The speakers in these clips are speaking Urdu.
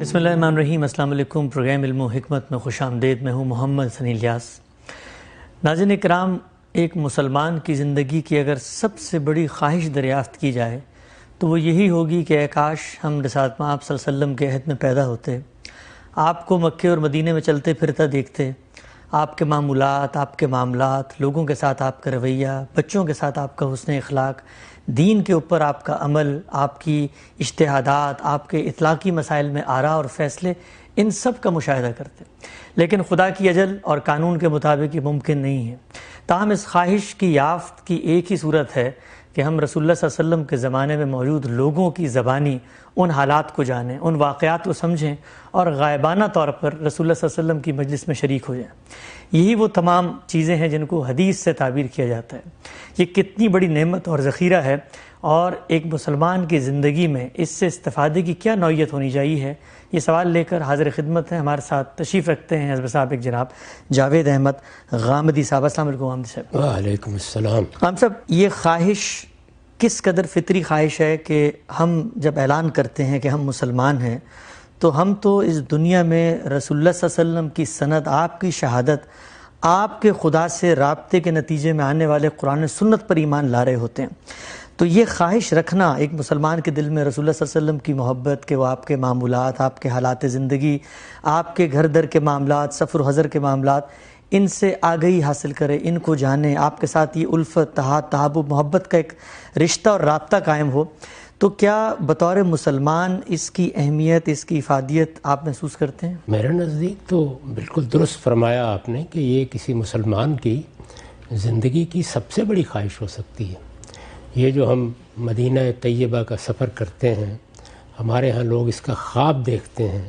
بسم اللہ الرحمن الرحیم۔ السلام علیکم۔ پروگرام علم و حکمت میں خوش آمدید۔ میں ہوں محمد سنی الیاس۔ ناظرین کرام، ایک مسلمان کی زندگی کی اگر سب سے بڑی خواہش دریافت کی جائے تو وہ یہی ہوگی کہ اے کاش ہم رسالت میں آپ صلی اللہ علیہ وسلم کے عہد میں پیدا ہوتے، آپ کو مکے اور مدینے میں چلتے پھرتا دیکھتے، آپ کے معمولات، آپ کے معاملات، لوگوں کے ساتھ آپ کا رویہ، بچوں کے ساتھ آپ کا حسن اخلاق، دین کے اوپر آپ کا عمل، آپ کی اجتہادات، آپ کے اطلاقی مسائل میں آراء اور فیصلے، ان سب کا مشاہدہ کرتے۔ لیکن خدا کی اجل اور قانون کے مطابق یہ ممکن نہیں ہے۔ تاہم اس خواہش کی یافت کی ایک ہی صورت ہے کہ ہم رسول اللہ صلی اللہ علیہ وسلم کے زمانے میں موجود لوگوں کی زبانی ان حالات کو جانیں، ان واقعات کو سمجھیں اور غائبانہ طور پر رسول اللہ صلی اللہ علیہ وسلم کی مجلس میں شریک ہو جائیں۔ یہی وہ تمام چیزیں ہیں جن کو حدیث سے تعبیر کیا جاتا ہے۔ یہ کتنی بڑی نعمت اور ذخیرہ ہے، اور ایک مسلمان کی زندگی میں اس سے استفادے کی کیا نوعیت ہونی چاہیے، یہ سوال لے کر حاضر خدمت ہیں۔ ہمارے ساتھ تشریف رکھتے ہیں حضرت صاحب ایک جناب جاوید احمد غامدی صاحب۔ السلام علیکم غامدی صاحب۔ وعلیکم السلام۔ غامدی صاحب، یہ خواہش کس قدر فطری خواہش ہے کہ ہم جب اعلان کرتے ہیں کہ ہم مسلمان ہیں تو ہم تو اس دنیا میں رسول اللہ صلی اللہ علیہ وسلم کی سند، آپ کی شہادت، آپ کے خدا سے رابطے کے نتیجے میں آنے والے قرآن و سنت پر ایمان لا رہے ہوتے ہیں۔ تو یہ خواہش رکھنا ایک مسلمان کے دل میں رسول اللہ صلی اللہ علیہ وسلم کی محبت، کہ وہ آپ کے معمولات، آپ کے حالات زندگی، آپ کے گھر در کے معاملات، سفر و حضر کے معاملات، ان سے آگہی حاصل کرے، ان کو جانے، آپ کے ساتھ یہ الفت، تحابب، محبت کا ایک رشتہ اور رابطہ قائم ہو، تو کیا بطور مسلمان اس کی اہمیت، اس کی افادیت آپ محسوس کرتے ہیں؟ میرے نزدیک تو بالکل درست فرمایا آپ نے کہ یہ کسی مسلمان کی زندگی کی سب سے بڑی خواہش ہو سکتی ہے۔ یہ جو ہم مدینہ طیبہ کا سفر کرتے ہیں، ہمارے ہاں لوگ اس کا خواب دیکھتے ہیں،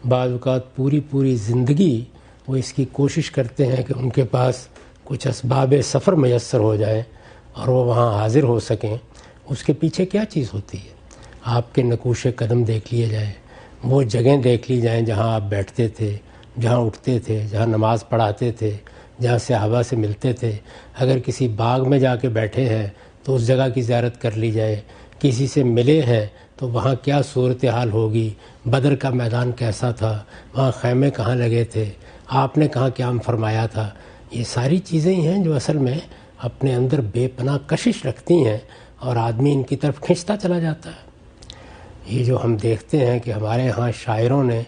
بعض اوقات پوری زندگی وہ اس کی کوشش کرتے ہیں کہ ان کے پاس کچھ اسباب سفر میسر ہو جائیں اور وہ وہاں حاضر ہو سکیں۔ اس کے پیچھے کیا چیز ہوتی ہے؟ آپ کے نقوش قدم دیکھ لیے جائیں، وہ جگہیں دیکھ لی جائیں جہاں آپ بیٹھتے تھے، جہاں اٹھتے تھے، جہاں نماز پڑھاتے تھے، جہاں صحابہ سے ملتے تھے۔ اگر کسی باغ میں جا کے بیٹھے ہیں تو اس جگہ کی زیارت کر لی جائے، کسی سے ملے ہیں تو وہاں کیا صورتحال ہوگی، بدر کا میدان کیسا تھا، وہاں خیمے کہاں لگے تھے، آپ نے کہاں قیام فرمایا تھا۔ یہ ساری چیزیں ہیں جو اصل میں اپنے اندر بے پناہ کشش رکھتی ہیں اور آدمی ان کی طرف کھنچتا چلا جاتا ہے۔ یہ جو ہم دیکھتے ہیں کہ ہمارے ہاں شاعروں نے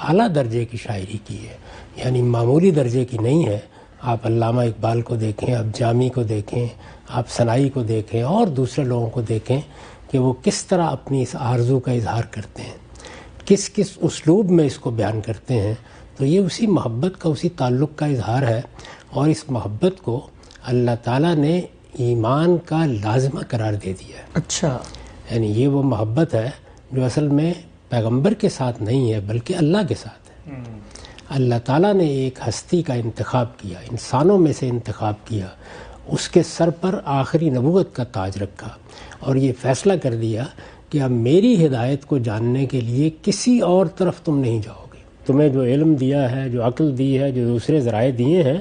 اعلیٰ درجے کی شاعری کی ہے، یعنی معمولی درجے کی نہیں ہے۔ آپ علامہ اقبال کو دیکھیں، آپ جامی کو دیکھیں، آپ ثنائی کو دیکھیں اور دوسرے لوگوں کو دیکھیں کہ وہ کس طرح اپنی اس آرزو کا اظہار کرتے ہیں، کس اسلوب میں اس کو بیان کرتے ہیں۔ تو یہ اسی محبت کا، اسی تعلق کا اظہار ہے، اور اس محبت کو اللہ تعالیٰ نے ایمان کا لازمہ قرار دے دیا ہے۔ اچھا، یعنی یہ وہ محبت ہے جو اصل میں پیغمبر کے ساتھ نہیں ہے بلکہ اللہ کے ساتھ ہے۔ اللہ تعالیٰ نے ایک ہستی کا انتخاب کیا، انسانوں میں سے انتخاب کیا، اس کے سر پر آخری نبوت کا تاج رکھا اور یہ فیصلہ کر دیا کہ اب میری ہدایت کو جاننے کے لیے کسی اور طرف تم نہیں جاؤ گے۔ تمہیں جو علم دیا ہے، جو عقل دی ہے، جو دوسرے ذرائع دیے ہیں،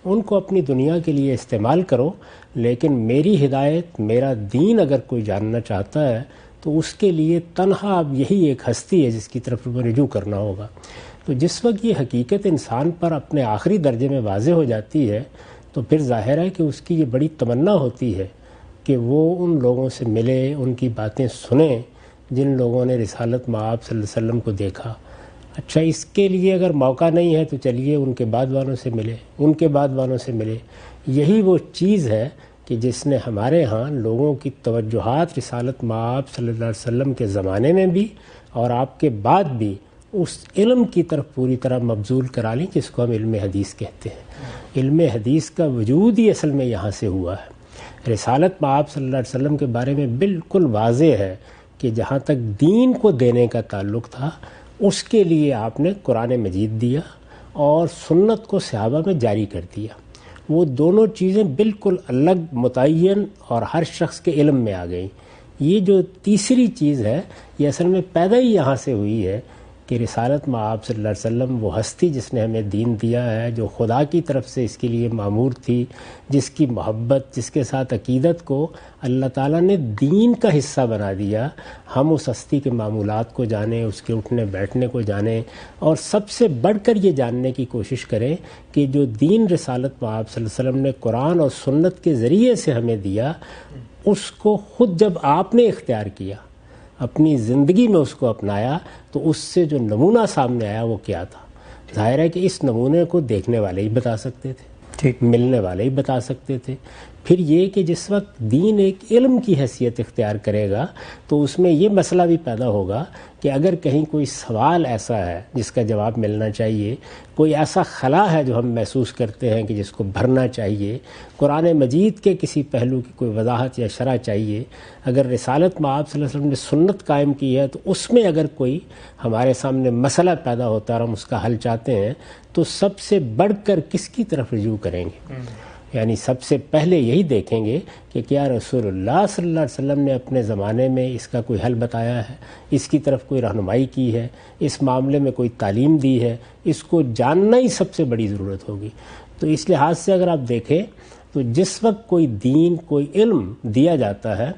ان کو اپنی دنیا کے لیے استعمال کرو، لیکن میری ہدایت، میرا دین اگر کوئی جاننا چاہتا ہے تو اس کے لیے تنہا اب یہی ایک ہستی ہے جس کی طرف رجوع کرنا ہوگا۔ تو جس وقت یہ حقیقت انسان پر اپنے آخری درجے میں واضح ہو جاتی ہے تو پھر ظاہر ہے کہ اس کی یہ بڑی تمنا ہوتی ہے کہ وہ ان لوگوں سے ملے، ان کی باتیں سنیں جن لوگوں نے رسالت مآب صلی اللہ علیہ وسلم کو دیکھا۔ اچھا، اس کے لیے اگر موقع نہیں ہے تو چلیے ان کے بعد والوں سے ملے، ان کے بعد والوں سے ملے۔ یہی وہ چیز ہے کہ جس نے ہمارے ہاں لوگوں کی توجہات رسالت مآب صلی اللہ علیہ وسلم کے زمانے میں بھی اور آپ کے بعد بھی اس علم کی طرف پوری طرح مبذول کرا لی جس کو ہم علم حدیث کہتے ہیں۔ علم حدیث کا وجود ہی اصل میں یہاں سے ہوا ہے۔ رسالت مآب صلی اللہ علیہ وسلم کے بارے میں بالکل واضح ہے کہ جہاں تک دین کو دینے کا تعلق تھا اس کے لیے آپ نے قرآن مجید دیا اور سنت کو صحابہ میں جاری کر دیا۔ وہ دونوں چیزیں بالکل الگ، متعین اور ہر شخص کے علم میں آ گئیں۔ یہ جو تیسری چیز ہے یہ اصل میں پیدا ہی یہاں سے ہوئی ہے کہ رسالت مآب صلی اللہ علیہ وسلم وہ ہستی جس نے ہمیں دین دیا ہے، جو خدا کی طرف سے اس کے لیے معمور تھی، جس کی محبت، جس کے ساتھ عقیدت کو اللہ تعالیٰ نے دین کا حصہ بنا دیا، ہم اس ہستی کے معمولات کو جانیں، اس کے اٹھنے بیٹھنے کو جانیں، اور سب سے بڑھ کر یہ جاننے کی کوشش کریں کہ جو دین رسالت مآب صلی اللہ علیہ وسلم نے قرآن اور سنت کے ذریعے سے ہمیں دیا، اس کو خود جب آپ نے اختیار کیا، اپنی زندگی میں اس کو اپنایا، تو اس سے جو نمونہ سامنے آیا وہ کیا تھا؟ ظاہر ہے کہ اس نمونے کو دیکھنے والے ہی بتا سکتے تھے، ملنے والے ہی بتا سکتے تھے۔ پھر یہ کہ جس وقت دین ایک علم کی حیثیت اختیار کرے گا تو اس میں یہ مسئلہ بھی پیدا ہوگا کہ اگر کہیں کوئی سوال ایسا ہے جس کا جواب ملنا چاہیے، کوئی ایسا خلا ہے جو ہم محسوس کرتے ہیں کہ جس کو بھرنا چاہیے، قرآن مجید کے کسی پہلو کی کوئی وضاحت یا شرح چاہیے، اگر رسالت مآب صلی اللہ علیہ وسلم نے سنت قائم کی ہے تو اس میں اگر کوئی ہمارے سامنے مسئلہ پیدا ہوتا ہے اور ہم اس کا حل چاہتے ہیں تو سب سے بڑھ کر کس کی طرف رجوع کریں گے؟ یعنی سب سے پہلے یہی دیکھیں گے کہ کیا رسول اللہ صلی اللہ علیہ وسلم نے اپنے زمانے میں اس کا کوئی حل بتایا ہے، اس کی طرف کوئی رہنمائی کی ہے، اس معاملے میں کوئی تعلیم دی ہے، اس کو جاننا ہی سب سے بڑی ضرورت ہوگی۔ تو اس لحاظ سے اگر آپ دیکھیں تو جس وقت کوئی دین، کوئی علم دیا جاتا ہے،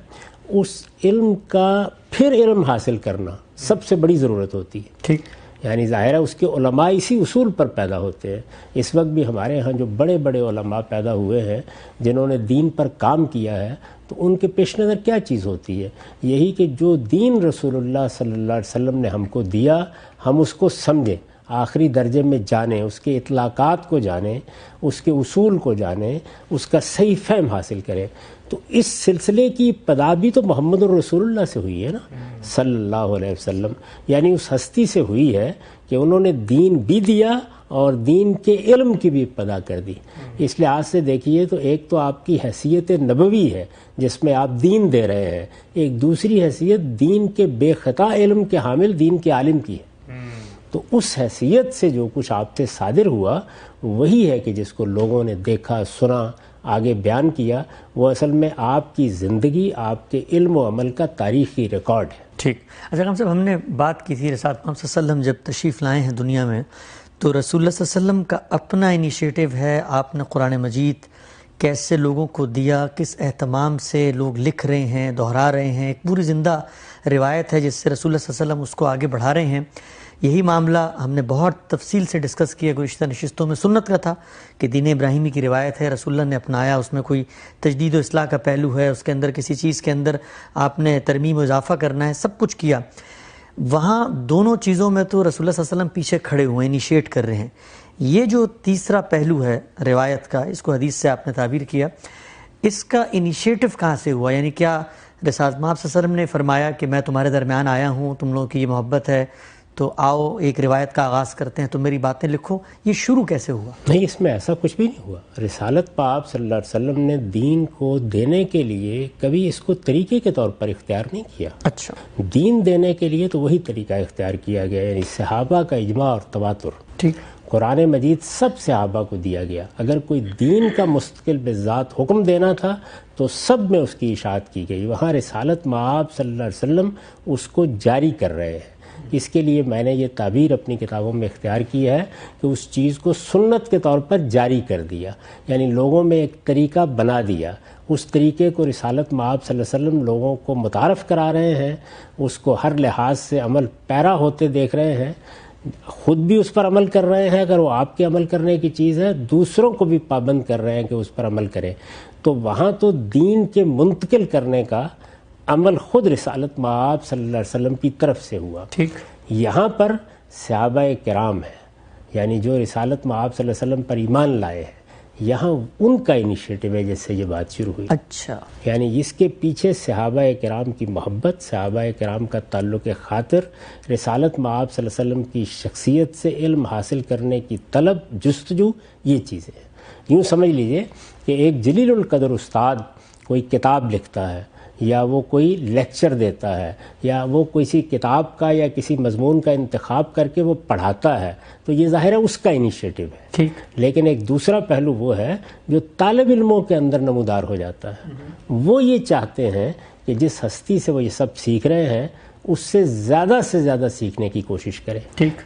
اس علم کا پھر علم حاصل کرنا سب سے بڑی ضرورت ہوتی ہے۔ ٹھیک، یعنی ظاہر ہے اس کے علماء اسی اصول پر پیدا ہوتے ہیں۔ اس وقت بھی ہمارے ہاں جو بڑے بڑے علماء پیدا ہوئے ہیں جنہوں نے دین پر کام کیا ہے، تو ان کے پیش نظر کیا چیز ہوتی ہے؟ یہی کہ جو دین رسول اللہ صلی اللہ علیہ وسلم نے ہم کو دیا، ہم اس کو سمجھیں، آخری درجے میں جانیں، اس کے اطلاقات کو جانیں، اس کے اصول کو جانیں، اس کا صحیح فہم حاصل کریں۔ تو اس سلسلے کی ابتدا بھی تو محمد الرسول اللہ سے ہوئی ہے نا، صلی اللہ علیہ وسلم، یعنی اس ہستی سے ہوئی ہے کہ انہوں نے دین بھی دیا اور دین کے علم کی بھی ابتدا کر دی۔ اس لحاظ سے دیکھیے تو ایک تو آپ کی حیثیت نبوی ہے جس میں آپ دین دے رہے ہیں، ایک دوسری حیثیت دین کے بے خطا علم کے حامل، دین کے عالم کی ہے۔ تو اس حیثیت سے جو کچھ آپ سے صادر ہوا وہی ہے کہ جس کو لوگوں نے دیکھا، سنا، آگے بیان کیا، وہ اصل میں آپ کی زندگی، آپ کے علم و عمل کا تاریخی ریکارڈ ہے۔ ٹھیک، اچھا خان صاحب، ہم نے بات کی تھی رسالت محمد صلی اللہ علیہ وسلم جب تشریف لائے ہیں دنیا میں تو رسول اللہ صلی اللہ علیہ وسلم کا اپنا انیشیٹو ہے، آپ نے قرآن مجید کیسے لوگوں کو دیا، کس اہتمام سے لوگ لکھ رہے ہیں، دہرا رہے ہیں، ایک پوری زندہ روایت ہے جس سے رسول اللہ صلی اللہ علیہ وسلم اس کو آگے بڑھا رہے ہیں۔ یہی معاملہ ہم نے بہت تفصیل سے ڈسکس کیا گزشتہ نشستوں میں۔ سنت کا تھا کہ دین ابراہیمی کی روایت ہے، رسول اللہ نے اپنایا، اس میں کوئی تجدید و اصلاح کا پہلو ہے، اس کے اندر کسی چیز کے اندر آپ نے ترمیم و اضافہ کرنا ہے، سب کچھ کیا۔ وہاں دونوں چیزوں میں تو رسول اللہ صلی اللہ علیہ وسلم پیچھے کھڑے ہوئے ہیں، انیشیٹ کر رہے ہیں۔ یہ جو تیسرا پہلو ہے روایت کا، اس کو حدیث سے آپ نے تعبیر کیا، اس کا انیشیٹو کہاں سے ہوا؟ یعنی کیا رسالت مآب صلی اللہ علیہ وسلم نے فرمایا کہ میں تمہارے درمیان آیا ہوں، تم لوگوں کی یہ محبت ہے تو آؤ ایک روایت کا آغاز کرتے ہیں، تو میری باتیں لکھو؟ یہ شروع کیسے ہوا؟ نہیں، اس میں ایسا کچھ بھی نہیں ہوا۔ رسالت مآب صلی اللہ علیہ وسلم نے دین کو دینے کے لیے کبھی اس کو طریقے کے طور پر اختیار نہیں کیا۔ اچھا، دین دینے کے لیے تو وہی طریقہ اختیار کیا گیا، یعنی صحابہ کا اجماع اور تواتر۔ ٹھیک، قرآن مجید سب صحابہ کو دیا گیا۔ اگر کوئی دین کا مستقل بذات حکم دینا تھا تو سب میں اس کی اشاعت کی گئی۔ وہاں رسالت مآب صلی اللہ علیہ وسلم اس کو جاری کر رہے ہیں۔ اس کے لیے میں نے یہ تعبیر اپنی کتابوں میں اختیار کی ہے کہ اس چیز کو سنت کے طور پر جاری کر دیا، یعنی لوگوں میں ایک طریقہ بنا دیا۔ اس طریقے کو رسالت مآب صلی اللہ علیہ وسلم لوگوں کو متعارف کرا رہے ہیں، اس کو ہر لحاظ سے عمل پیرا ہوتے دیکھ رہے ہیں، خود بھی اس پر عمل کر رہے ہیں، اگر وہ آپ کے عمل کرنے کی چیز ہے دوسروں کو بھی پابند کر رہے ہیں کہ اس پر عمل کریں۔ تو وہاں تو دین کے منتقل کرنے کا عمل خود رسالت مآب صلی اللہ علیہ وسلم کی طرف سے ہوا۔ ٹھیک، یہاں پر صحابہ کرام ہے، یعنی جو رسالت مآب صلی اللہ علیہ وسلم پر ایمان لائے ہیں، یہاں ان کا انیشیٹو ہے جس سے یہ بات شروع ہوئی۔ اچھا، یعنی اس کے پیچھے صحابہ کرام کی محبت، صحابہ کرام کا تعلق خاطر، رسالت مآب صلی اللہ علیہ وسلم کی شخصیت سے علم حاصل کرنے کی طلب، جستجو، یہ چیزیں ہیں۔ یوں سمجھ لیجئے کہ ایک جلیل القدر استاد کوئی کتاب لکھتا ہے، یا وہ کوئی لیکچر دیتا ہے، یا وہ کسی کتاب کا یا کسی مضمون کا انتخاب کر کے وہ پڑھاتا ہے، تو یہ ظاہر ہے اس کا انیشیٹو ہے۔ ٹھیک، لیکن ایک دوسرا پہلو وہ ہے جو طالب علموں کے اندر نمودار ہو جاتا ہے۔ وہ یہ چاہتے ہیں کہ جس ہستی سے وہ یہ سب سیکھ رہے ہیں اس سے زیادہ سیکھنے کی کوشش کریں،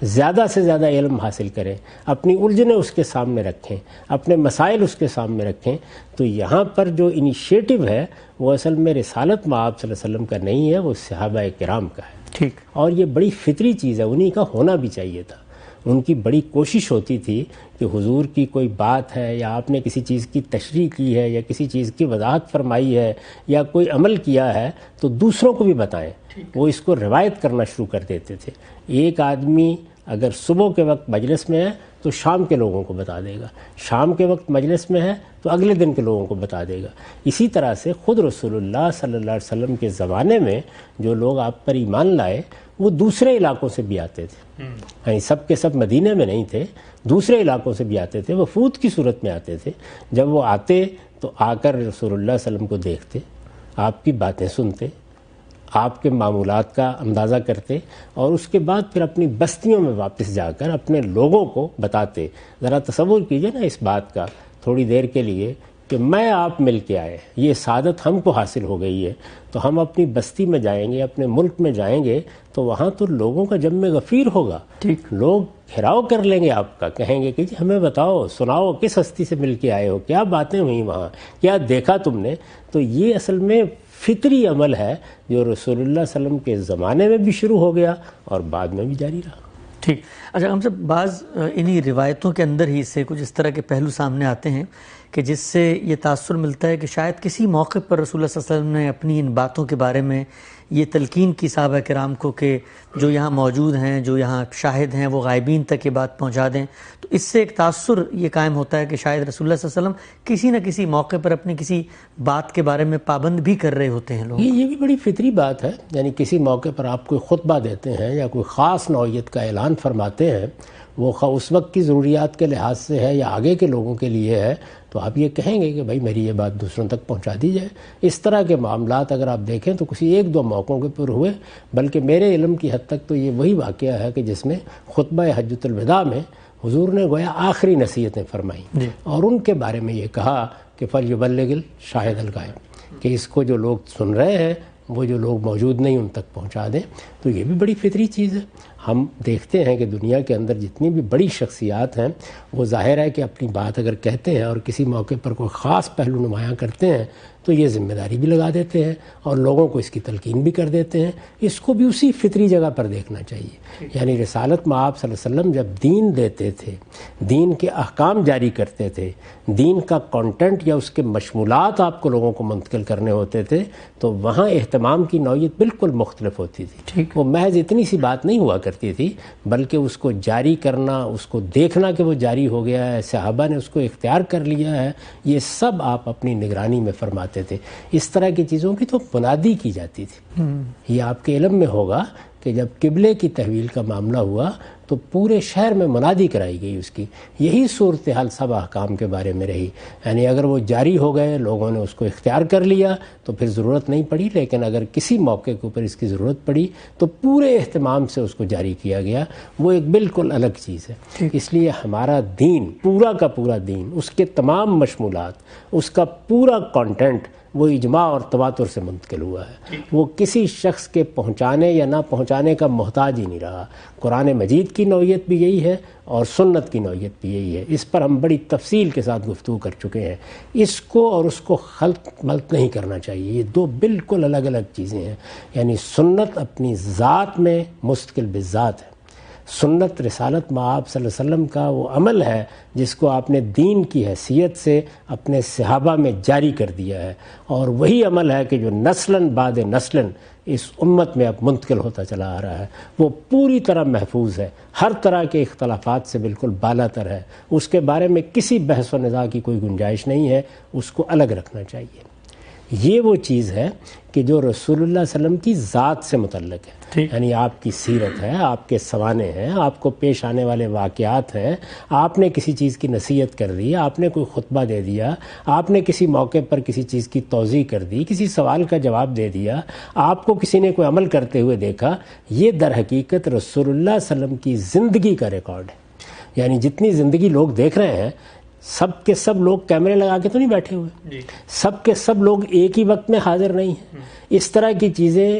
زیادہ سے زیادہ علم حاصل کریں، اپنی الجھنیں اس کے سامنے رکھیں، اپنے مسائل اس کے سامنے رکھیں. تو یہاں پر جو انیشیٹو ہے وہ اصل میں رسالت مآب صلی اللہ علیہ وسلم کا نہیں ہے، وہ صحابہ کرام کا ہے. ٹھیک. اور یہ بڑی فطری چیز ہے، انہی کا ہونا بھی چاہیے تھا. ان کی بڑی کوشش ہوتی تھی کہ حضور کی کوئی بات ہے یا آپ نے کسی چیز کی تشریح کی ہے یا کسی چیز کی وضاحت فرمائی ہے یا کوئی عمل کیا ہے تو دوسروں کو بھی بتائیں. وہ اس کو روایت کرنا شروع کر دیتے تھے. ایک آدمی اگر صبح کے وقت مجلس میں ہے تو شام کے لوگوں کو بتا دے گا، شام کے وقت مجلس میں ہے تو اگلے دن کے لوگوں کو بتا دے گا. اسی طرح سے خود رسول اللہ صلی اللہ علیہ وسلم کے زمانے میں جو لوگ آپ پر ایمان لائے وہ دوسرے علاقوں سے بھی آتے تھے. یعنی سب کے سب مدینہ میں نہیں تھے، دوسرے علاقوں سے بھی آتے تھے، وفود کی صورت میں آتے تھے. جب وہ آتے تو آ کر رسول اللہ صلی اللہ علیہ وسلم کو دیکھتے، آپ کی باتیں سنتے، آپ کے معمولات کا اندازہ کرتے اور اس کے بعد پھر اپنی بستیوں میں واپس جا کر اپنے لوگوں کو بتاتے. ذرا تصور کیجئے نا اس بات کا تھوڑی دیر کے لیے کہ میں آپ مل کے آئے، یہ سعادت ہم کو حاصل ہو گئی ہے، تو ہم اپنی بستی میں جائیں گے، اپنے ملک میں جائیں گے تو وہاں تو لوگوں کا جم غفیر ہوگا. لوگ گھیراؤ کر لیں گے آپ کا، کہیں گے کہ جی ہمیں بتاؤ، سناؤ کس ہستی سے مل کے آئے ہو، کیا باتیں ہوئیں وہاں، کیا دیکھا تم نے. تو یہ اصل میں فطری عمل ہے جو رسول اللہ صلی اللہ علیہ وسلم کے زمانے میں بھی شروع ہو گیا اور بعد میں بھی جاری رہا. ٹھیک. اچھا، ہم سب بعض انہی روایتوں کے اندر ہی سے کچھ اس طرح کے پہلو سامنے آتے ہیں کہ جس سے یہ تاثر ملتا ہے کہ شاید کسی موقع پر رسول اللہ صلی اللہ علیہ وسلم نے اپنی ان باتوں کے بارے میں یہ تلقین کی صحابہ کرام کو کہ جو یہاں موجود ہیں، جو یہاں شاہد ہیں، وہ غائبین تک یہ بات پہنچا دیں. تو اس سے ایک تاثر یہ قائم ہوتا ہے کہ شاید رسول اللہ صلی اللہ علیہ وسلم کسی نہ کسی موقع پر اپنی کسی بات کے بارے میں پابند بھی کر رہے ہوتے ہیں لوگ. یہ بھی بڑی فطری بات ہے. یعنی کسی موقع پر آپ کوئی خطبہ دیتے ہیں یا کوئی خاص نوعیت کا اعلان فرماتے ہیں، وہ اس وقت کی ضروریات کے لحاظ سے ہے یا آگے کے لوگوں کے لیے ہے، تو آپ یہ کہیں گے کہ بھائی میری یہ بات دوسروں تک پہنچا دی جائے. اس طرح کے معاملات اگر آپ دیکھیں تو کسی ایک دو موقعوں کے پر ہوئے، بلکہ میرے علم کی حد تک تو یہ وہی واقعہ ہے کہ جس میں خطبہ حجۃ الوداع میں حضور نے گویا آخری نصیحتیں فرمائیں اور ان کے بارے میں یہ کہا کہ فَلْيُبَلِّغِ الشَّاهِدَ الْغَائِبَ، کہ اس کو جو لوگ سن رہے ہیں وہ جو لوگ موجود نہیں ان تک پہنچا دیں. تو یہ بھی بڑی فطری چیز ہے. ہم دیکھتے ہیں کہ دنیا کے اندر جتنی بھی بڑی شخصیات ہیں وہ ظاہر ہے کہ اپنی بات اگر کہتے ہیں اور کسی موقع پر کوئی خاص پہلو نمایاں کرتے ہیں تو یہ ذمہ داری بھی لگا دیتے ہیں اور لوگوں کو اس کی تلقین بھی کر دیتے ہیں. اس کو بھی اسی فطری جگہ پر دیکھنا چاہیے. یعنی رسالت مآب صلی اللہ علیہ وسلم جب دین دیتے تھے، دین کے احکام جاری کرتے تھے، دین کا کانٹینٹ یا اس کے مشمولات آپ کو لوگوں کو منتقل کرنے ہوتے تھے، تو وہاں اہتمام کی نوعیت بالکل مختلف ہوتی تھی. وہ محض اتنی سی بات نہیں ہوا کرتی تھی، بلکہ اس کو جاری کرنا، اس کو دیکھنا کہ وہ جاری ہو گیا ہے، صحابہ نے اس کو اختیار کر لیا ہے، یہ سب آپ اپنی نگرانی میں فرماتے تھے. اس طرح کی چیزوں کی تو منادی کی جاتی تھی. یہ آپ کے علم میں ہوگا کہ جب قبلے کی تحویل کا معاملہ ہوا تو پورے شہر میں منادی کرائی گئی اس کی. یہی صورتحال سب احکام کے بارے میں رہی. یعنی اگر وہ جاری ہو گئے، لوگوں نے اس کو اختیار کر لیا تو پھر ضرورت نہیں پڑی، لیکن اگر کسی موقع کے اوپر اس کی ضرورت پڑی تو پورے اہتمام سے اس کو جاری کیا گیا. وہ ایک بالکل الگ چیز ہے. اس لیے ہمارا دین، پورا کا پورا دین، اس کے تمام مشمولات، اس کا پورا کانٹینٹ وہ اجماع اور تواتر سے منتقل ہوا ہے. وہ کسی شخص کے پہنچانے یا نہ پہنچانے کا محتاج ہی نہیں رہا. قرآن مجید کی نوعیت بھی یہی ہے اور سنت کی نوعیت بھی یہی ہے. اس پر ہم بڑی تفصیل کے ساتھ گفتگو کر چکے ہیں. اس کو اور اس کو خلط ملط نہیں کرنا چاہیے. یہ دو بالکل الگ الگ چیزیں ہیں. یعنی سنت اپنی ذات میں مستقل بذات ہے. سنت رسالت مآب صلی اللہ علیہ وسلم کا وہ عمل ہے جس کو آپ نے دین کی حیثیت سے اپنے صحابہ میں جاری کر دیا ہے، اور وہی عمل ہے کہ جو نسلاً بعد نسلاً اس امت میں اب منتقل ہوتا چلا آ رہا ہے. وہ پوری طرح محفوظ ہے، ہر طرح کے اختلافات سے بالکل بالا تر ہے. اس کے بارے میں کسی بحث و نزاع کی کوئی گنجائش نہیں ہے. اس کو الگ رکھنا چاہیے. یہ وہ چیز ہے کہ جو رسول اللہ صلی اللہ علیہ وسلم کی ذات سے متعلق ہے. یعنی آپ کی سیرت ہے، آپ کے سوانح ہیں، آپ کو پیش آنے والے واقعات ہیں. آپ نے کسی چیز کی نصیحت کر دی، آپ نے کوئی خطبہ دے دیا، آپ نے کسی موقع پر کسی چیز کی توضیح کر دی، کسی سوال کا جواب دے دیا، آپ کو کسی نے کوئی عمل کرتے ہوئے دیکھا. یہ در حقیقت رسول اللہ صلی اللہ علیہ وسلم کی زندگی کا ریکارڈ ہے. یعنی جتنی زندگی لوگ دیکھ رہے ہیں، سب کے سب لوگ کیمرے لگا کے تو نہیں بیٹھے ہوئے، سب کے سب لوگ ایک ہی وقت میں حاضر نہیں ہیں. اس طرح کی چیزیں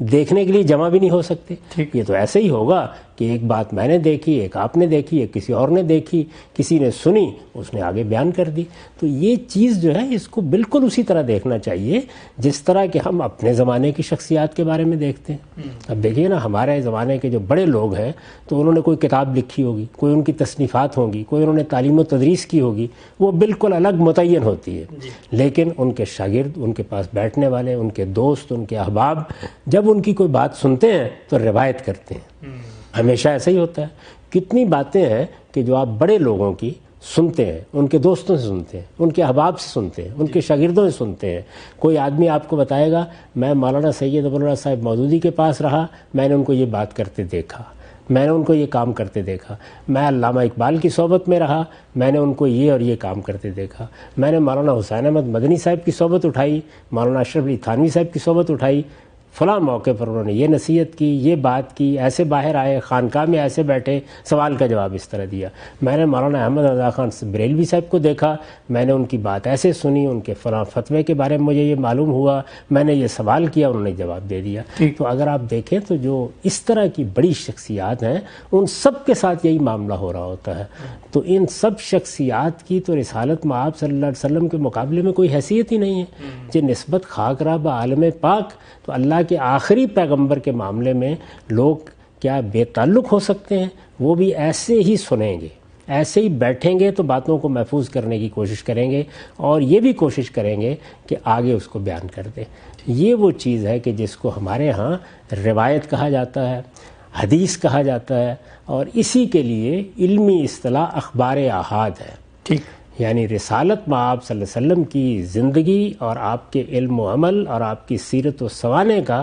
دیکھنے کے لیے جمع بھی نہیں ہو سکتے. یہ تو ایسے ہی ہوگا کہ ایک بات میں نے دیکھی، ایک آپ نے دیکھی، ایک کسی اور نے دیکھی، کسی نے سنی، اس نے آگے بیان کر دی. تو یہ چیز جو ہے اس کو بالکل اسی طرح دیکھنا چاہیے جس طرح کہ ہم اپنے زمانے کی شخصیات کے بارے میں دیکھتے ہیں. اب دیکھیے نا، ہمارے زمانے کے جو بڑے لوگ ہیں تو انہوں نے کوئی کتاب لکھی ہوگی، کوئی ان کی تصنیفات ہوں گی، کوئی انہوں نے تعلیم و تدریس کی ہوگی، وہ بالکل الگ متعین ہوتی ہے. لیکن ان کے شاگرد، ان کے پاس بیٹھنے والے، ان کے دوست، ان کے احباب جب ان کی کوئی بات سنتے ہیں تو روایت کرتے ہیں. ہمیشہ ایسا ہی ہوتا ہے. کتنی باتیں ہیں کہ جو آپ بڑے لوگوں کی سنتے ہیں، ان کے دوستوں سے سنتے ہیں، ان کے احباب سے سنتے ہیں، ان کے شاگردوں سے سنتے ہیں. کوئی آدمی آپ کو بتائے گا میں مولانا سید ابوالعلا صاحب مودودی کے پاس رہا، میں نے ان کو یہ بات کرتے دیکھا، میں نے ان کو یہ کام کرتے دیکھا. میں علامہ اقبال کی صحبت میں رہا، میں نے ان کو یہ اور یہ کام کرتے دیکھا. میں نے مولانا حسین احمد مدنی صاحب کی صحبت اٹھائی، مولانا اشرف علی تھانوی صاحب کی صحبت اٹھائی، فلاں موقع پر انہوں نے یہ نصیحت کی، یہ بات کی، ایسے باہر آئے، خانقاہ میں ایسے بیٹھے، سوال کا جواب اس طرح دیا. میں نے مولانا احمد رضا خان بریلوی صاحب کو دیکھا، میں نے ان کی بات ایسے سنی، ان کے فلاں فتوے کے بارے میں مجھے یہ معلوم ہوا، میں نے یہ سوال کیا، انہوں نے جواب دے دیا. تو اگر آپ دیکھیں تو جو اس طرح کی بڑی شخصیات ہیں ان سب کے ساتھ یہی معاملہ ہو رہا ہوتا ہے. تو ان سب شخصیات کی تو رسالت مآب صلی اللہ علیہ وسلم کے مقابلے میں کوئی حیثیت ہی نہیں ہے. جو نسبت خاک رہا با عالم پاک، تو اللہ کے آخری پیغمبر کے معاملے میں لوگ کیا بے تعلق ہو سکتے ہیں؟ وہ بھی ایسے ہی سنیں گے، ایسے ہی بیٹھیں گے تو باتوں کو محفوظ کرنے کی کوشش کریں گے اور یہ بھی کوشش کریں گے کہ آگے اس کو بیان کر دیں. یہ وہ چیز ہے کہ جس کو ہمارے ہاں روایت کہا جاتا ہے، حدیث کہا جاتا ہے، اور اسی کے لیے علمی اصطلاح اخبار احاد ہے. ٹھیک، یعنی رسالت مآب صلی اللہ علیہ وسلم کی زندگی اور آپ کے علم و عمل اور آپ کی سیرت و سوانح کا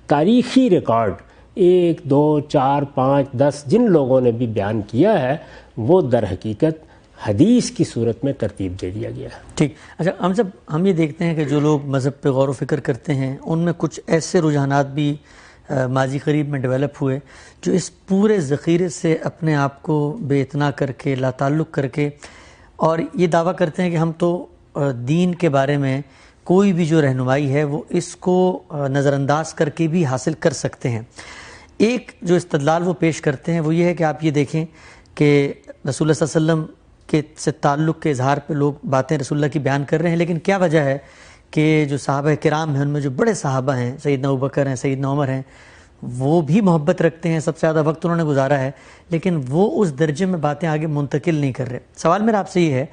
تاریخی ریکارڈ 1 2 4 5 10 جن لوگوں نے بھی بیان کیا ہے وہ در حقیقت حدیث کی صورت میں ترتیب دے دیا گیا ہے. ٹھیک. اچھا، ہم یہ دیکھتے ہیں کہ جو لوگ مذہب پہ غور و فکر کرتے ہیں ان میں کچھ ایسے رجحانات بھی ماضی قریب میں ڈیولپ ہوئے جو اس پورے ذخیرے سے اپنے آپ کو بے اتنا کر کے، لا تعلق کر کے، اور یہ دعویٰ کرتے ہیں کہ ہم تو دین کے بارے میں کوئی بھی جو رہنمائی ہے وہ اس کو نظر انداز کر کے بھی حاصل کر سکتے ہیں. ایک جو استدلال وہ پیش کرتے ہیں وہ یہ ہے کہ آپ یہ دیکھیں کہ رسول اللہ صلی اللہ علیہ وسلم کے سے تعلق کے اظہار پہ لوگ باتیں رسول اللہ کی بیان کر رہے ہیں، لیکن کیا وجہ ہے کہ جو صحابہ کرام ہیں ان میں جو بڑے صحابہ ہیں، سیدنا ابوبکر ہیں، سیدنا عمر ہیں، وہ بھی محبت رکھتے ہیں، سب سے زیادہ وقت انہوں نے گزارا ہے، لیکن وہ اس درجے میں باتیں آگے منتقل نہیں کر رہے. سوال میرا آپ سے یہ ہے